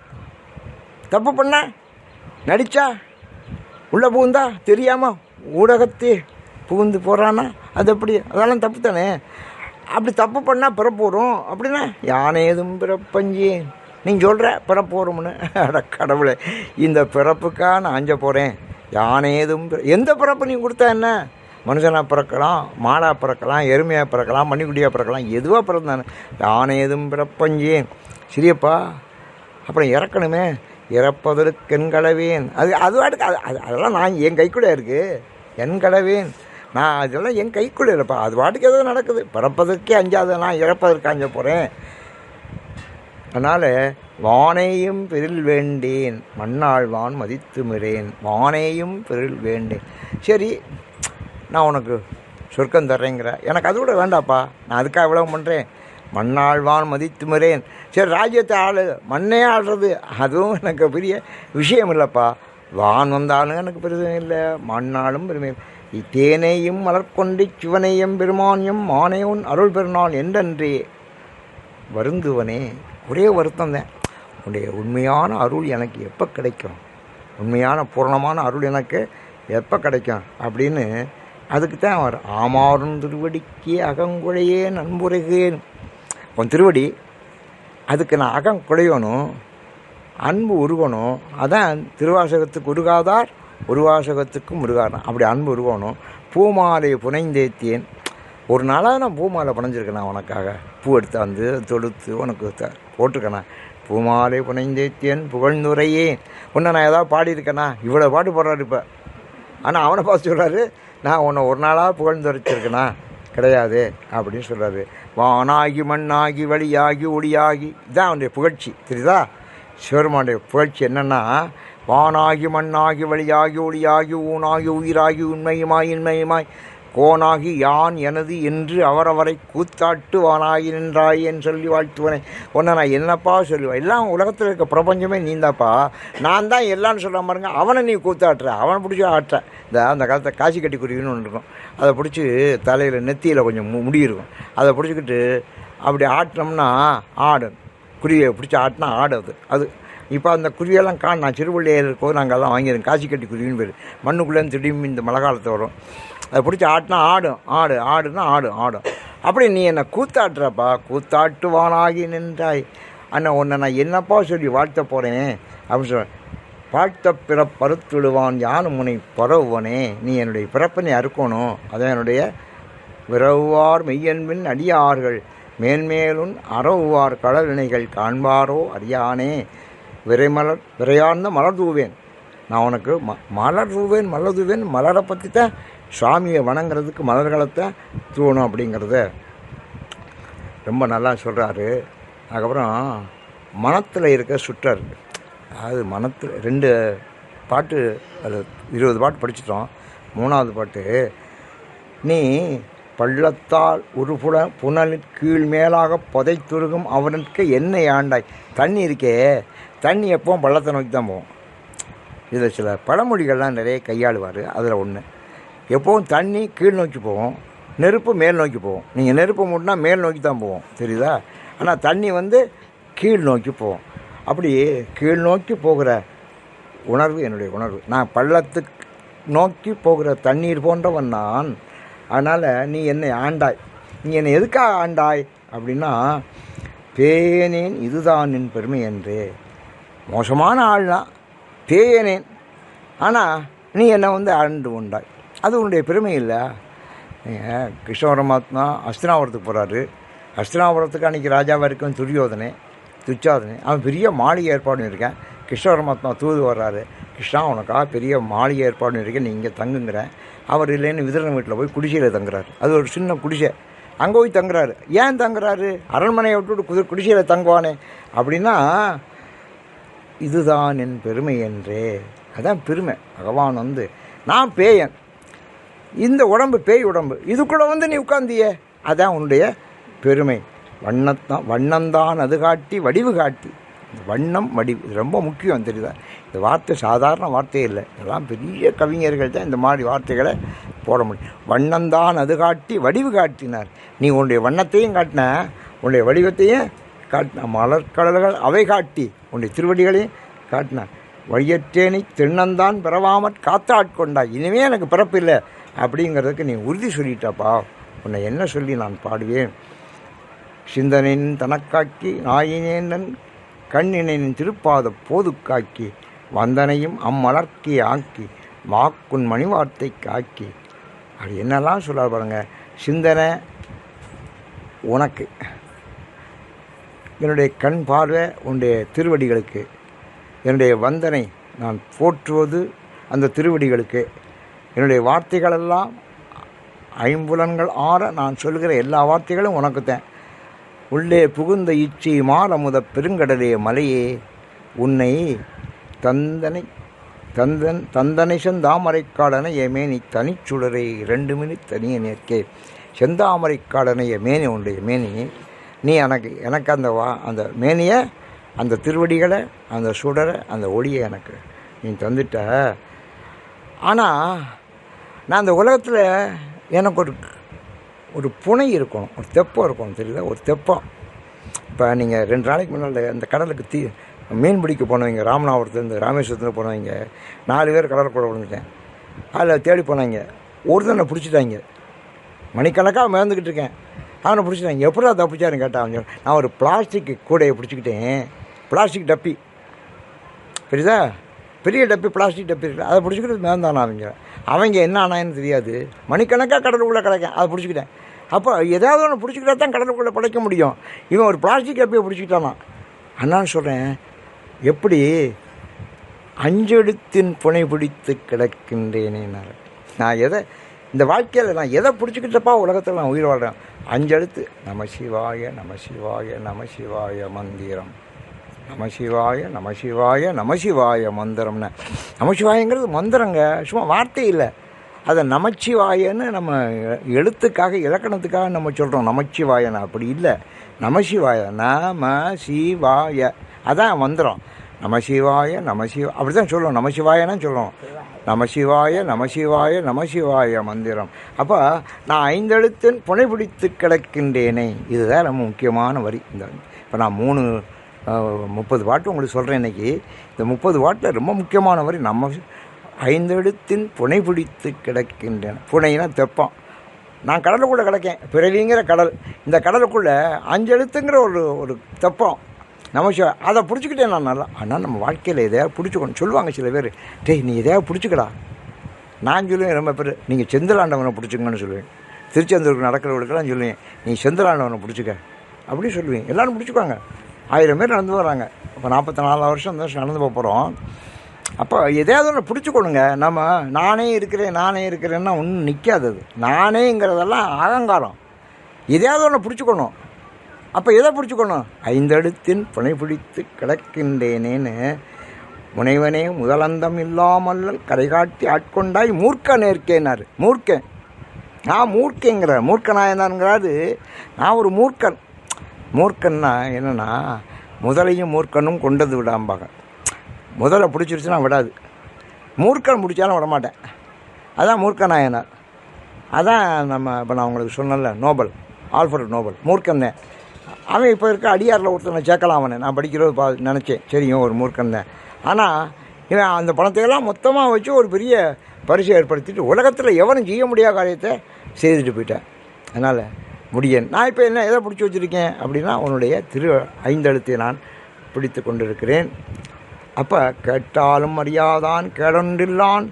தப்பு பண்ண நடித்தா உள்ளே புகுந்தா தெரியாமல் ஊடகத்தே புகுந்து போகிறான்னா அது எப்படி? அதெல்லாம் தப்பு தானே. அப்படி தப்பு பண்ணால் பிறப்பு வரும். அப்படின்னா யானேதும் பிறப்பஞ்சேன். நீங்கள் சொல்கிற பிறப்பு வரும்னு. அட கடவுளே, இந்த பிறப்புக்காக நான் அஞ்ச போகிறேன். யானேதும் எந்த பிறப்பு நீ கொடுத்தா என்ன? மனுஷனாக பிறக்கலாம், மாடாக பிறக்கலாம், எருமையாக பிறக்கலாம், மணிக்குட்டியாக பிறக்கலாம், எதுவாக பிறந்தானே. யானேதும் பிறப்பஞ்சேன். சரியப்பா, அப்புறம் இறக்கணுமே. இறப்பதற்கு என் கடவேன். அதெல்லாம் நான் என் கைக்குள்ளே இருக்குது. என் கடவேன் நான் அதெல்லாம் என் கைக்குள்ளே இல்லைப்பா. அது பாட்டுக்கு ஏதோ நடக்குது. பிறப்பதற்கே அஞ்சாத நான் இறப்பதற்கு அஞ்ச போகிறேன். அதனால் வானேயும் பெரில் வேண்டேன் மண்ணாழ்வான் மதித்து மிரேன். வானேயும் பெரில் வேண்டேன். சரி, நான் உனக்கு சொர்க்கம் தர்றேங்கிற, எனக்கு அது கூட வேண்டாப்பா, நான் அதுக்காக இவ்வளோ பண்ணுறேன். மண்ணாழ்வான் மதித்து மிரேன். சரி, ராஜ்யத்தை மண்ணே ஆடுறது அதுவும் எனக்கு பெரிய விஷயம் இல்லைப்பா. வான் வந்தாலும் எனக்கு பெருசும் இல்லை, மண்ணாலும் பெருமை. தேனையும் மலர்கொண்டு சிவனையும் பெருமானியம் மானேவன் அருள் பெருநாள் என்றன்றே வருந்துவனே. ஒரே வருத்தம் தான், உன்னுடைய உண்மையான அருள் எனக்கு எப்போ கிடைக்கும்? உண்மையான பூரணமான அருள் எனக்கு எப்போ கிடைக்கும் அப்படின்னு அதுக்கு தான் அவர் ஆமாறும் திருவடிக்கே அகங்குழையே நண்புரைகேன். உன் திருவடி, அதுக்கு நான் அகம் குழையணும், அன்பு உருகணும். அதான் திருவாசகத்துக்கு உருகாதார் உருவாசகத்துக்கு முருகாதான். அப்படி அன்பு உருகணும். பூமாலை புனைந்தேத்தியேன். ஒரு நாளாக நான் பூமாலை புனைஞ்சிருக்கேன் உனக்காக. பூ எடுத்து தொடுத்து உனக்கு போட்டிருக்கேண்ணா. பூமாலை புனைந்தேத்தியன் புகழ்ந்துரையேன். உன்னை நான் ஏதாவது பாடியிருக்கேண்ணா? இவ்வளோ பாட்டு போடுறாரு இப்போ. ஆனால் அவனை பார்த்து சொல்கிறாரு, நான் உன்னை ஒரு நாளாக புகழ்ந்துரைச்சிருக்கேண்ணா? கிடையாது அப்படின்னு சொல்கிறாரு. வானாகி மண்ணாகி வழியாகி ஒளியாகி, இதான் அவனுடைய புகழ்ச்சி. தெரியுதா? சிவருமானுடைய புகழ்ச்சி என்னென்னா, வானாகி மண்ணாகி வழியாகி ஒளியாகி ஊனாகி உயிராகி உண்மையுமாய் இன்மையுமாய் கோனாகி யான் எனது என்று அவரவரை கூத்தாட்டு வானாகி நின்றாய் என்று சொல்லி வாழ்த்துவனே. ஒன்றை நான் என்னப்பா சொல்லுவேன்? எல்லாம் உலகத்தில் இருக்க பிரபஞ்சமே நீந்தாப்பா. நான் தான் எல்லான்னு சொல்ல பாருங்க. அவனை நீ கூத்தாட்டுற, அவனை பிடிச்சி ஆட்டுற. அந்த காலத்தை காசி கட்டி குருவின்னு ஒன்று இருக்கும், அதை பிடிச்சி தலையில் நெத்தியில் கொஞ்சம் முடி இருக்கும், அதை பிடிச்சிக்கிட்டு அப்படி ஆட்டினோம்னா ஆடும். குருவியை பிடிச்சி ஆட்டினா ஆடுது. அது இப்போ அந்த குருவியெல்லாம் நான் சிறுபள்ளியில் இருக்கும்போது நாங்கள் எல்லாம் வாங்கிடுறோம். காசி கட்டி குருவின்னு பேர். மண்ணுக்குள்ளேருந்து திடீர்னு இந்த மழை காலத்தில் வரும். அதை பிடிச்சி ஆட்டினா ஆடுனா ஆடும். அப்படி நீ என்னை கூத்தாட்டுறப்பா, கூத்தாட்டுவானாகி நின்றாய் அண்ணா, உன்னை நான் என்னப்பா சொல்லி வாழ்த்த போகிறேன் அப்படின்னு சொல்கிறேன். வாழ்த்த பருத்துடுவான் யானும் முனை பரவுவனே, நீ என்னுடைய பிறப்பினை அறுக்கணும். அதான் என்னுடைய விரவுவார் மெய்யன்பின் அடியார்கள் மேன்மேலும் அறவுவார் கடலினைகள் காண்பாரோ அறியானே, விரையார்ந்த மலர் தூவேன். நான் உனக்கு மலர் தூவேன். மலரை பற்றி தான் சுவாமியை வணங்குறதுக்கு மலர்களைத்தான் தூணும் அப்படிங்கிறத ரொம்ப நல்லா சொல்கிறாரு. அதுக்கப்புறம் மனத்தில் இருக்க சுற்றர், அது மனத்தில் 2 பாட்டு, அது 20 பாட்டு படிச்சிட்டோம். 3வது பாட்டு, நீ பள்ளத்தால் ஒரு புனலின் கீழ் மேலாக புதைத்துருகும் அவனுக்கு என்னை ஆண்டாய். தண்ணி இருக்கே, தண்ணி எப்போவும் பள்ளத்தை நோக்கி தான் போவோம். இதில் சில பழமொழிகள்லாம் நிறைய கையாளுவார். அதில் ஒன்று, எப்போவும் தண்ணி கீழ் நோக்கி போவோம், நெருப்பு மேல் நோக்கி போவோம். நீங்கள் நெருப்பு மூட்டினா மேல் நோக்கி தான் போவோம், தெரியுதா? ஆனால் தண்ணி கீழ் நோக்கி போவோம். அப்படி கீழ் நோக்கி போகிற உணர்வு என்னுடைய உணர்வு. நான் பள்ளத்துக்கு நோக்கி போகிற தண்ணீர் போன்றவன் நான். அதனால் நீ என்னை ஆண்டாய். நீ என்னை எதுக்காக ஆண்டாய் அப்படின்னா, பேயனேன் இதுதான் என் பெருமை என்று. மோசமான ஆள்னா பேயனேன், ஆனால் நீ என்னை ஆண்டு உண்டாய். அது உன்னுடைய பெருமை இல்லை. நீங்கள் கிருஷ்ண பரமாத்மா அஸ்தினாபுரத்துக்கு போகிறாரு. அஸ்தினாபுரத்துக்கு அன்றைக்கி ராஜாவாக இருக்கும் துச்சாதனை. அவன் பெரிய மாளிகை ஏற்பாடு இருக்கேன். கிருஷ்ண பரமாத்மா தூது வர்றாரு, கிருஷ்ணா உனக்காக பெரிய மாளிகை ஏற்பாடு இருக்கேன், நீ இங்கே தங்குங்கிறேன். அவர் இல்லைன்னு விதரண வீட்டில் போய் குடிசையில் தங்குறாரு. அது ஒரு சின்ன குடிசை, அங்கே போய் தங்குறாரு. ஏன் தங்குறாரு? அரண்மனையை விட்டுவிட்டு குடிசையில் தங்குவானே அப்படின்னா, இதுதான் என் பெருமை என்றே. அதான் பெருமை. பகவான் நான் பேயன், இந்த உடம்பு பேய் உடம்பு, இதுக்குள்ளே நீ உட்காந்தியே, அதான் உன்னுடைய பெருமை. வண்ணந்தான் அது காட்டி வடிவு காட்டி. வண்ணம் வடிவு இது ரொம்ப முக்கியம், தெரியுதா? இந்த வார்த்தை சாதாரண வார்த்தையே இல்லை. இதெல்லாம் பெரிய கவிஞர்கள் தான் இந்த மாதிரி வார்த்தைகளை போட முடியும். வண்ணந்தான் அது காட்டி வடிவு காட்டினார். நீ உன்னுடைய வண்ணத்தையும் காட்டின, உன்னுடைய வடிவத்தையும் காட்டின. மலர்கடல்கள் அவை காட்டி உன்னுடைய திருவடிகளையும் காட்டினார். வழியற்றேனை திண்ணந்தான் பிறவாமற் காத்தாட்கொண்டாய். இனிமே எனக்கு பிறப்பு இல்லை அப்படிங்கிறதுக்கு நீ உறுதி சொல்லிட்டாப்பா. உன்னை என்ன சொல்லி நான் பாடுவேன்? சிந்தனின் தனக்காக்கி நாயினேன் கண்ணினின் திருப்பாத போதுக்காக்கி வந்தனையும் அம்மலர்க்கி ஆக்கி மாக்குன் மணிவார்த்தை காக்கி. அப்படி என்னெல்லாம் சொல்ல பாருங்க. சிந்தனை உனக்கு, என்னுடைய கண் பார்வை உன்னுடைய திருவடிகளுக்கு, என்னுடைய வந்தனை நான் போற்றுவது அந்த திருவடிகளுக்கு, என்னுடைய வார்த்தைகளெல்லாம் 5 புலன்கள் ஆற நான் சொல்கிற எல்லா வார்த்தைகளும் உனக்குத்தான். உள்ளே புகுந்த இச்சி மாலமுத பெருங்கடலே மலையே, உன்னை தந்தனை செந்தாமரைக்காடனை எமேனி தனிச்சுடரை 2 மினி தனிய நேர்க்கே. செந்தாமரைக்காடனை மேனி உன்னுடைய மேனி, நீ எனக்கு அந்த மேனியை, அந்த திருவடிகளை, அந்த சுடரை, அந்த ஒளியை எனக்கு நீ தந்துட்ட. ஆனால் நான் அந்த உலகத்தில் எனக்கு ஒரு புனை இருக்கணும், ஒரு தெப்பம் இருக்கணும், தெரியல? ஒரு தெப்பம். இப்போ நீங்கள் 2 நாளைக்கு முன்னால் அந்த கடலுக்கு மீன் பிடிக்க போனவங்க, ராமநாதபுரத்துலேருந்து ராமேஸ்வரத்துலேருந்து போனவங்க 4 பேர் கடலுக்குள்ள விழுந்துட்டேன். அதில் தேடி போனாங்க. ஒருத்தனை பிடிச்சிட்டாங்க. மணிக்கணக்காக மிதந்துக்கிட்டு இருக்கேன், அவனை பிடிச்சிட்டாங்க. எப்படா தப்பிச்சாருன்னு கேட்டான். நான் ஒரு பிளாஸ்டிக் கூடையை பிடிச்சிக்கிட்டேன், பிளாஸ்டிக் டப்பி, பெரிதா பெரிய டப்பி, பிளாஸ்டிக் டப்பி இருக்குது, அதை பிடிச்சிக்கிட்டு மிதந்தானா அவங்க என்ன ஆனான்னு தெரியாது. மணிக்கணக்காக கடலுக்குள்ளே கிடைக்கேன், அதை பிடிச்சிக்கிட்டேன். அப்போ ஏதாவது ஒன்று பிடிச்சிக்கிட்டா தான் கடலுக்குள்ளே படைக்க முடியும். இவன் ஒரு பிளாஸ்டிக் டப்பியை பிடிச்சிக்கிட்டானா. அண்ணான்னு சொல்கிறேன், எப்படி 5 எழுத்தின் புனை பிடித்து கிடக்கின்றேனே. நான் இந்த வாழ்க்கையில் நான் எதை பிடிச்சிக்கிட்டப்பா உலகத்தில் நான் உயிர் வாழ்கிறேன்? 5 எழுத்து. நம சிவாய நம சிவாய நம சிவாய மந்திரம், நம சிவாய நம சிவாய நம சிவாய மந்திரம்னு. நமசிவாயங்கிறது மந்திரங்க, சும்மா வார்த்தை இல்லை. அதை நமச்சிவாயன்னு நம்ம எழுத்துக்காக இலக்கணத்துக்காக நம்ம சொல்கிறோம் நமச்சிவாயன்னு. அப்படி இல்லை, நமசிவாய நம சிவாய அதான் மந்திரம். நமசிவாய அப்படி தான் சொல்லுவோம், நமசிவாயன்னு சொல்லுவோம். நமசிவாய நமசிவாய நமசிவாய மந்திரம். அப்போ நான் 5 எழுத்தின் புனை பிடித்து கிடக்கின்றேனே, இதுதான் நம்ம முக்கியமான வரி. இப்போ நான் 3 30 பாட்டு உங்களுக்கு சொல்கிறேன் இன்றைக்கி. இந்த 30 பாட்டில் ரொம்ப முக்கியமான வரி நம்ம 5 எழுத்தின் புனை பிடித்து கிடக்கின்றன. புனைனா தெப்பம். நான் கடலுக்குள்ளே கிடக்கேன், பிறவிங்கிற கடல். இந்த கடலுக்குள்ளே 5 எழுத்துங்கிற ஒரு தெப்பம் நம்ம அதை பிடிச்சிக்கிட்டேன் நான் நல்லா. ஆனால் நம்ம வாழ்க்கையில் எதையாவது பிடிச்சிக்கணும். சொல்லுவாங்க சில பேர், டேய் நீ எதையாவது பிடிச்சிக்கடா. நான் சொல்லுவேன் ரொம்ப பேர், நீங்கள் செந்திலாண்டவனை பிடிச்சிங்கன்னு சொல்லுவேன். திருச்செந்தூருக்கு நடக்கிறவங்களுக்கெல்லாம் சொல்லுவேன், நீ செந்திலாண்டவனை பிடிச்சிக்க அப்படின்னு சொல்லுவேன். எல்லோரும் பிடிச்சிக்குவாங்க. 1000 பேர் நடந்து வராங்க. இப்போ 44 வருஷம் இந்த வருஷம் நடந்து போகிறோம். அப்போ எதையாவது ஒன்று பிடிச்சிக்கணுங்க. நம்ம நானே இருக்கிறேன்னா ஒன்றும் நிற்காது. அது நானேங்கிறதெல்லாம் அகங்காரம். எதையாவது ஒன்று பிடிச்சிக்கணும். அப்போ எதை பிடிச்சிக்கணும்? 5 எழுத்தின் புனை பிடித்து கிடக்கின்றேனேன்னு முனைவனே முதலந்தம் இல்லாமல் கரை காட்டி ஆட்கொண்டாய் மூர்க்க நேர்க்கேனார். மூர்க்கன், நான் மூர்க்கேங்கிற மூர்க்கனாயனாங்கிறாரு. நான் ஒரு மூர்க்கன். மூர்க்கன்னா என்னென்னா, முதலையும் மூர்க்கனும் கொண்டது விடாம்பாங்க. முதலை பிடிச்சிருச்சுன்னா விடாது, மூர்க்கன் பிடிச்சாலும் விடமாட்டேன். அதான் மூர்க்கநாயனார். அதான் நம்ம இப்போ நான் உங்களுக்கு சொன்னல, நோபல், ஆல்ஃபர்ட் நோபல் மூர்க்கன் தான். அவன் இப்போ இருக்க அடியாரில் ஒருத்தனை சேர்க்கலாம். அவனை நான் படிக்கிறது நினச்சேன், சரியும் ஒரு மூர்க்கன் தான். ஆனால் இவன் அந்த பணத்தையெல்லாம் மொத்தமாக வச்சு ஒரு பெரிய பரிசை ஏற்படுத்திட்டு உலகத்தில் எவனும் செய்ய முடியாத காரியத்தை செய்துட்டு போயிட்டேன். அதனால் முடியேன். நான் இப்போ என்ன எதை பிடிச்சி வச்சுருக்கேன் அப்படின்னா, உன்னுடைய 5 எழுத்தை நான் பிடித்து கொண்டிருக்கிறேன். அப்போ கேட்டாலும் அறியாதான் கேடொன்றில்லான்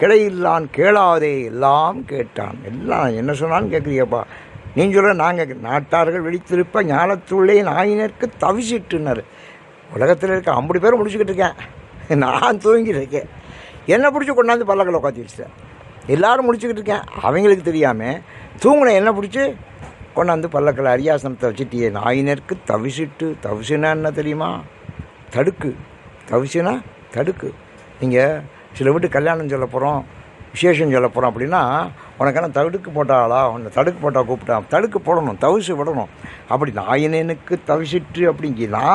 கிடையில்லான் கேளாதே எல்லாம் கேட்டான். எல்லாம் என்ன சொன்னாலும் கேட்குறியப்பா. நீ சொல்ல நான் கேட்குறேன். நாட்டார்கள் வெடித்திருப்ப ஞானத்துள்ளே நாயினருக்கு தவிச்சிட்டுனார். உலகத்தில் இருக்க 50 பேர் முடிச்சுக்கிட்டு இருக்கேன், நான் தூங்கிட்டு இருக்கேன். என்னை பிடிச்சி கொண்டாந்து பல்லக்கில் உட்காந்து வச்சுட்டேன். எல்லோரும் முடிச்சுக்கிட்டு இருக்கேன், அவங்களுக்கு தெரியாமல் தூங்கின என்னை பிடிச்சி கொண்டாந்து பல்லக்கில் அரியாசனத்தை வச்சுட்டியே. நாயினருக்கு தவிச்சிட்டு. தவிசுனா என்ன தெரியுமா? தடுக்கு. தவிசுனா தடுக்கு. நீங்கள் சில வீட்டு கல்யாணம் சொல்ல போகிறோம், விசேஷம் சொல்ல போகிறோம் அப்படின்னா, உனக்கான தடுக்கு போட்டாளா, உன்னை தடுக்கு போட்டால் கூப்பிட்டான். தடுக்கு போடணும், தவிசு விடணும். அப்படி நாயினனுக்கு தவிசிட்டு அப்படிங்கினா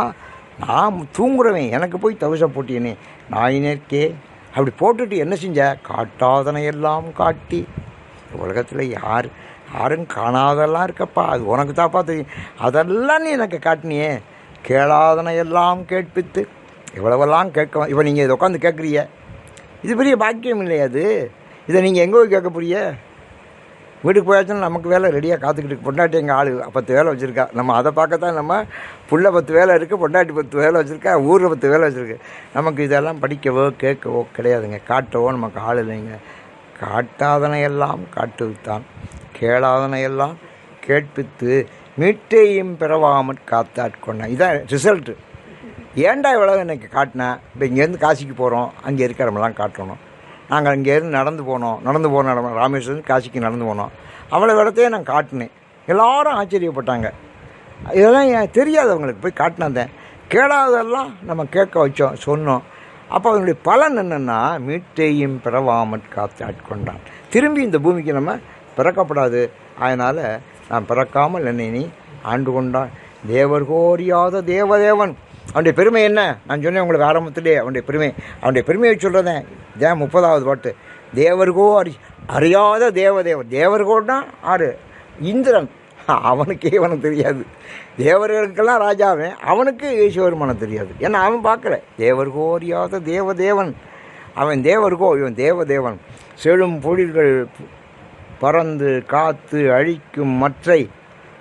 நான் தூங்குறவேன், எனக்கு போய் தவிசை போட்டியனே. நாயினருக்கே அப்படி போட்டுட்டு என்ன செஞ்ச? காட்டாதனை எல்லாம் காட்டி. உலகத்தில் யாரும் காணாதெல்லாம் இருக்கப்பா, அது உனக்கு தாப்பா தெரியும். அதெல்லாம் நீ எனக்கு காட்டினியே. கேளாதனை எல்லாம் கேட்பித்து. இவ்வளவெல்லாம் கேட்க, இப்போ நீங்கள் இதை உட்காந்து கேட்குறீங்க, இது பெரிய பாக்கியம் இல்லையா? அது இதை நீங்கள் எங்கே போய் கேட்க போறீங்க? வீட்டுக்கு போயாச்சுன்னா நமக்கு வேலை ரெடியாக காத்துக்கிட்டு. பொண்டாட்டி எங்கள் ஆள் 10 வேலை வச்சுருக்கா. நம்ம அதை பார்க்கத்தான். நம்ம புள்ள 10 வேலை இருக்குது, பொண்டாட்டி 10 வேலை வச்சுருக்கா, ஊரில் 10 வேலை வச்சுருக்கு. நமக்கு இதெல்லாம் படிக்கவோ கேட்கவோ கிடையாதுங்க, காட்டவோ நமக்கு ஆள் இல்லைங்க. காட்டாதனையெல்லாம் காட்டுவித்தான், கேளாதனையெல்லாம் கேட்பித்து மீட்டையும் பிறவாமல் காத்தாட்கொண்டான். இதான் ரிசல்ட்டு. ஏன்டா இவ்வளோ எனக்கு காட்டினேன்? இப்போ இங்கேருந்து காசிக்கு போகிறோம், அங்கே இருக்கிறவங்களாம் காட்டணும். நாங்கள் இங்கேருந்து நடந்து போனோம் ராமேஸ்வரம் காசிக்கு நடந்து போனோம். அவ்வளோ இடத்தையே நான் காட்டினேன். எல்லோரும் ஆச்சரியப்பட்டாங்க. இதெல்லாம் தெரியாதவங்களுக்கு போய் காட்டினதேன். கேளாததெல்லாம் நம்ம கேட்க வச்சோம், சொன்னோம். அப்போ அதனுடைய பலன் என்னென்னா, மீட்டையும் பிறவாமற் காத்து ஆட்கொண்டான். திரும்பி இந்த பூமிக்கு நம்ம பிறக்கப்படாது. அதனால் நான் பிறக்காமல் என்னை நீ ஆண்டு கொண்டான். தேவர்கோரியாத தேவதேவன். அவனுடைய பெருமை என்ன? நான் சொன்னேன் உங்களுக்கு ஆரம்பத்திலே. அவனுடைய பெருமையை சொல்கிறதேன். இதான் 30வது பாட்டு. தேவர்கோ அறியாத தேவதேவன். தேவர்கோன்னா ஆறு? இந்திரன். அவனுக்கே இவனுக்கு தெரியாது. தேவர்களுக்கெல்லாம் ராஜாவன், அவனுக்கு ஈஸ்வரமனம் தெரியாது. ஏன்னா அவன் பார்க்கல. தேவர்கோ அறியாத தேவதேவன். அவன் தேவர்கோ, இவன் தேவதேவன். செழும் பொழில்கள் பறந்து காத்து அழிக்கும் மற்றை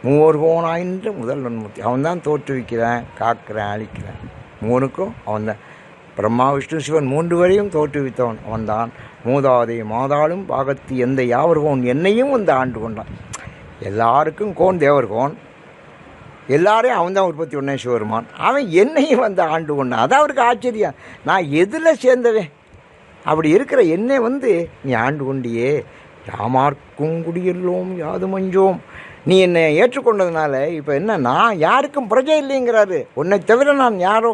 மூவர்கோனாயின்று முதல் நன்மூர்த்தி. அவன் தான் தோற்றுவிக்கிறேன், காக்கிறேன், அழிக்கிறேன். மூணுக்கும் அவன் தான். பிரம்மா விஷ்ணு சிவன் 3 வரையும் தோற்றுவித்தவன் அவன்தான். மூதாதை மாதாளும் பாகத்தி எந்த யாவர்கோன் என்னையும் வந்து ஆண்டு கொண்டான். எல்லாருக்கும் கோன் தேவர்கோன், எல்லாரையும் அவன் தான் உற்பத்தி பண்ண சிவருமான். அவன் என்னையும் வந்து ஆண்டு கொண்டான். அதான் அவருக்கு ஆச்சரியம். நான் எதில் சேர்ந்தவன்? அப்படி இருக்கிற என்னை வந்து நீ ஆண்டு கொண்டியே. யாமார்க்கும் குடியெல்லோம் யாது மஞ்சோம். நீ என்னை ஏற்றுக்கொண்டதுனால இப்போ என்ன, நான் யாருக்கும் பிரஜை இல்லைங்கிறாரு. உன்னை தவிர நான் யாரோ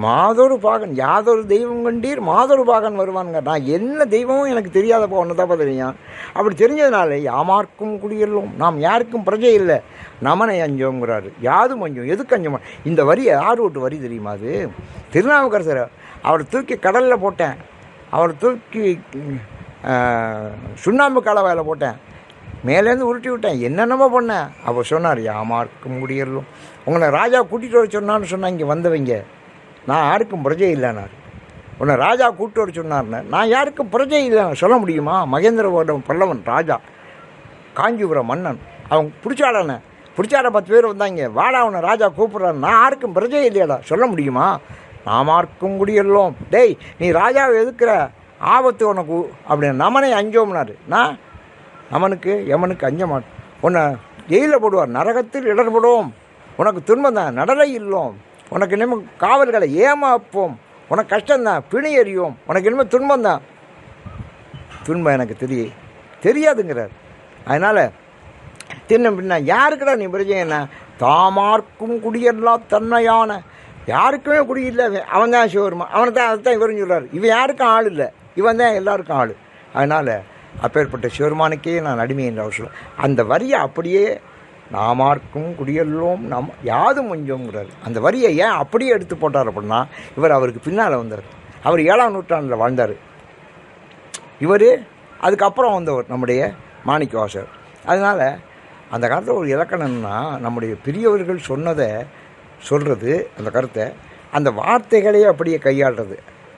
மாதொரு பாகன், யாதொரு தெய்வம் கண்டீர் மாதொரு பாகன் வருவானுங்க. நான் என்ன தெய்வமும் எனக்கு தெரியாதப்போ ஒன்று தப்பா தெரியும். அப்படி தெரிஞ்சதுனால யாமார்க்கும் குடியெல்லோம், நாம் யாருக்கும் பிரஜை இல்லை, நமனை அஞ்சோங்கிறாரு. யாது மஞ்சம், எதுக்கு அஞ்சோம்? இந்த வரி யார் விட்டு வரி தெரியுமா? அது திருநாவுக்கரசர். அவரை தூக்கி கடலில் போட்டேன், அவரை தூக்கி சுண்ணாம்பு கலவையில் போட்டேன். மேலேருந்து உருட்டி விட்டேன், என்னென்னமோ பண்ணேன். அப்போ சொன்னார், யாமார்க்க முடியலும் உங்களை ராஜா கூட்டிகிட்டு வர சொன்னான்னு சொன்னால் இங்கே வந்தவங்க நான் யாருக்கும் பிரஜை இல்லைனார். உன்னை ராஜா கூப்பிட்டு வர சொன்னார்னு நான் யாருக்கும் பிரஜை இல்லை சொல்ல முடியுமா? மகேந்திரவர்மன் பல்லவன் ராஜா, காஞ்சிபுரம் மன்னன், அவன் பிடிச்சாடானே, பிடிச்சாட 10 பேர் வந்தாங்க, வாடா அவனை ராஜா கூப்பிட்றான், நான் யாருக்கும் பிரஜை இல்லையாடா சொல்ல முடியுமா? நாமார்க்கும் குடியெல்லாம், டேய் நீ ராஜாவை எதுக்குற, ஆபத்து உனக்கு அப்படின்னு நமனை அஞ்சோம்னாரு. நான் நமனுக்கு எமனுக்கு அஞ்ச மாட்டேன். உன்னை ஜெயிலில் போடுவார், நரகத்தில் இடர்படுவோம், உனக்கு துன்பம் தான், நடலை இல்லோம், உனக்கு இனிமேல் காவல்களை ஏமாப்போம், உனக்கு கஷ்டம்தான், பிணி எறியோம், உனக்கு இனிமேல் துன்பம் தான். துன்பம் எனக்கு தெரியாதுங்கிறார். அதனால் தின்ன பின்ன யாருக்குடா நீ பிரஜை என்ன? தாமார்க்கும் குடியெல்லாம் தன்மையான, யாருக்குமே குடி இல்லை, அவன் தான் சிவருமா, அவனை தான் அதுதான் இவரும் சொல்கிறார். இவன் யாருக்கும் ஆள் இல்லை, இவன் தான் எல்லாருக்கும் ஆள். அதனால் அப்பேற்பட்ட சிவருமானுக்கே நான் அடிமை என்ற அவசியம். அந்த வரியை அப்படியே நாமார்க்கும் குடியெல்லாம் யாதும் கொஞ்சம்ங்கிறார். அந்த வரியை ஏன் அப்படியே எடுத்து போட்டார் அப்படின்னா, அவருக்கு பின்னால் வந்தார். அவர் 7ஆம் நூற்றாண்டில் வாழ்ந்தார். இவர் அதுக்கப்புறம் வந்தவர் நம்முடைய மாணிக்கவாசகர். அதனால் அந்த காலத்தில் ஒரு இலக்கணம்னா நம்முடைய பெரியவர்கள் சொன்னதை சொல்கிறது, அந்த கருத்தை, அந்த வார்த்தைகளையே அப்படியே கையாளுறது.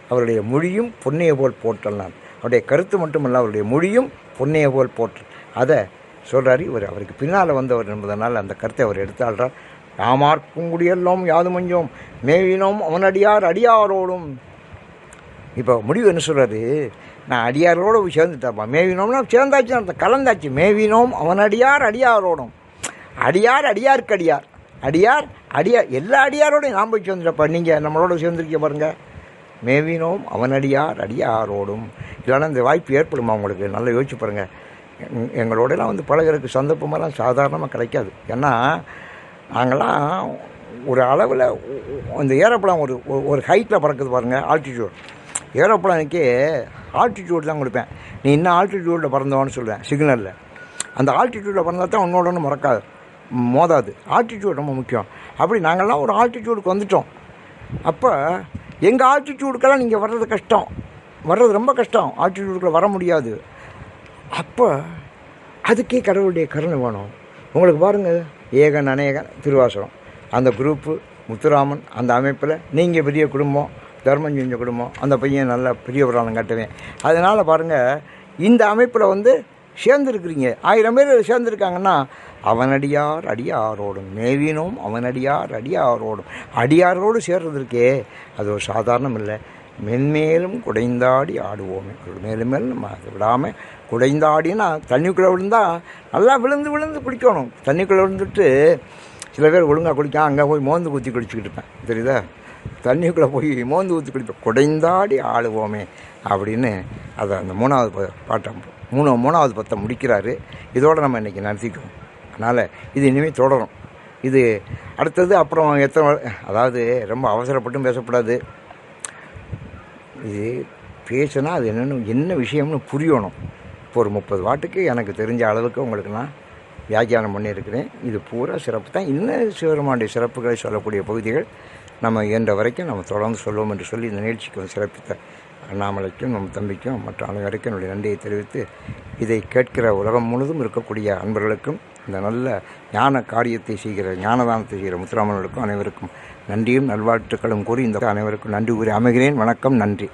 அவருடைய மொழியும் பொன்னைய போல் போற்றல். அவருடைய கருத்து மட்டுமல்ல, அவருடைய மொழியும் பொன்னைய போல் போற்று, அதை சொல்கிறார். அவருக்கு பின்னால் வந்தவர் என்பதனால் அந்த கருத்தை அவர் எடுத்தாள்றார். யாமார்க்கும் குடியெல்லாம் யாதுமஞ்சோம் மேவினோம் அவனடியார் அடியாரோடும். இப்போ முடிவு என்ன சொல்கிறாரு, நான் அடியாரோடு சேர்ந்துட்டாப்பா, மேவினோம்னா சேர்ந்தாச்சு, அந்த கலந்தாச்சு. மேவினோம் அவனடியார் அடியாரோடும், அடியார் அடியாருக்கு அடியார், அடியார் அடியார், எல்லா அடியாரோடையும் நான் போய் சேர்ந்துட்டப்பா, நீங்கள் நம்மளோட சேர்ந்துருக்க பாருங்கள். மேவினோம் அவனடியார் அடியாரோடும். இல்லைன்னா இந்த வாய்ப்பு ஏற்படுமா உங்களுக்கு? நல்லா யோசிச்சு பாருங்கள். எங்களோடலாம் வந்து பழகிறதுக்கு சந்தர்ப்பமெல்லாம் சாதாரணமாக கிடைக்காது. ஏன்னா நாங்கள்லாம் ஒரு அளவில் அந்த ஏரோப்ளான் ஒரு ஹைட்டில் பறக்குது பாருங்கள், ஆல்டிடியூட். ஏரோப்ளானுக்கு ஆல்டிடியூட் தான் கொடுப்பேன். நீ இன்னும் ஆல்டிடியூடில் பறந்தவான்னு சொல்லுவேன் சிக்னலில். அந்த ஆல்டிடியூடில் பறந்தால் தான் உன்னோட ஒன்று மோதாது. ஆல்டிடியூட் ரொம்ப முக்கியம். அப்படி நாங்கள்லாம் ஒரு ஆல்டிடியூடுக்கு வந்துட்டோம். அப்போ எங்கள் ஆல்டிடியூடுக்கெல்லாம் நீங்கள் வர்றது கஷ்டம், வர்றது ரொம்ப கஷ்டம், ஆல்டிடியூடுக்குள்ளே வர முடியாது. அப்போ அதுக்கே கடவுளுடைய கருணை வேணும். உங்களுக்கு பாருங்கள், ஏகன் அநேகன் திருவாசகம், அந்த குரூப்பு முத்துராமன், அந்த அமைப்பில் நீங்கள் பெரிய குடும்பம், தர்மம் செஞ்ச குடும்பம், அந்த பையன் நல்லா பெரிய புராணம் கட்டுவேன். அதனால் பாருங்கள், இந்த அமைப்பில் வந்து சேர்ந்துருக்குறீங்க. 1000 பேர் சேர்ந்துருக்காங்கன்னா அவனடியார் அடியாரோடும் மேவினோம் அவனடியார் அடியாரோடும். அடியாரோடு சேர்றதுக்கே அது ஒரு சாதாரணம் இல்லை. மென்மேலும் குடைந்தாடி ஆடுவோமே. மேலும் மேலும் நம்ம அதை விடாமல் குடைந்தாடினா, தண்ணிக்குள்ளே விழுந்தால் நல்லா விழுந்து விழுந்து குடிக்கணும். தண்ணிக்குள்ளே விழுந்துட்டு சில பேர் ஒழுங்காக குடிக்காம அங்கே போய் மோந்து ஊற்றி குடிச்சிக்கிட்டு இருப்பேன், தெரியுதா? தண்ணிக்குள்ளே போய் மோந்து ஊற்றி குடிப்பேன். குடைந்தாடி ஆடுவோமே அப்படின்னு அதை அந்த 3வது பாட்டம் 3வது பத்தை முடிக்கிறாரு. இதோடு நம்ம இன்றைக்கி நடத்திக்குவோம். அதனால் இது இனிமேல் தொடரும். இது அடுத்தது அப்புறம் அதாவது ரொம்ப அவசரப்பட்டும் பேசக்கூடாது. இது பேசுனா அது என்ன விஷயம்னு புரியணும். இப்போ ஒரு 30 வாட்டுக்கு எனக்கு தெரிஞ்ச அளவுக்கு உங்களுக்கு நான் வியாக்கியானம் பண்ணியிருக்கிறேன். இது பூரா சிறப்பு தான். இன்னும் சிவருமானுடைய சிறப்புகளை சொல்லக்கூடிய பகுதிகள் நம்ம இயன்ற வரைக்கும் நம்ம தொடர்ந்து சொல்லுவோம் என்று சொல்லி இந்த நிகழ்ச்சிக்கு சிறப்பித்த அண்ணாமலைக்கும் நம் தம்பிக்கும் மற்ற அனைவருக்கும் என்னுடைய நன்றியை தெரிவித்து, இதை கேட்கிற உலகம் முழுதும் இருக்கக்கூடிய அன்பர்களுக்கும், இந்த நல்ல ஞான காரியத்தை செய்கிற ஞானதானத்தை செய்கிற முத்துராமனுக்கும் அனைவருக்கும் நன்றியும் நல்வாழ்த்துக்களும் கூறி இந்த அனைவருக்கும் நன்றி கூறி அமைகிறேன். வணக்கம், நன்றி.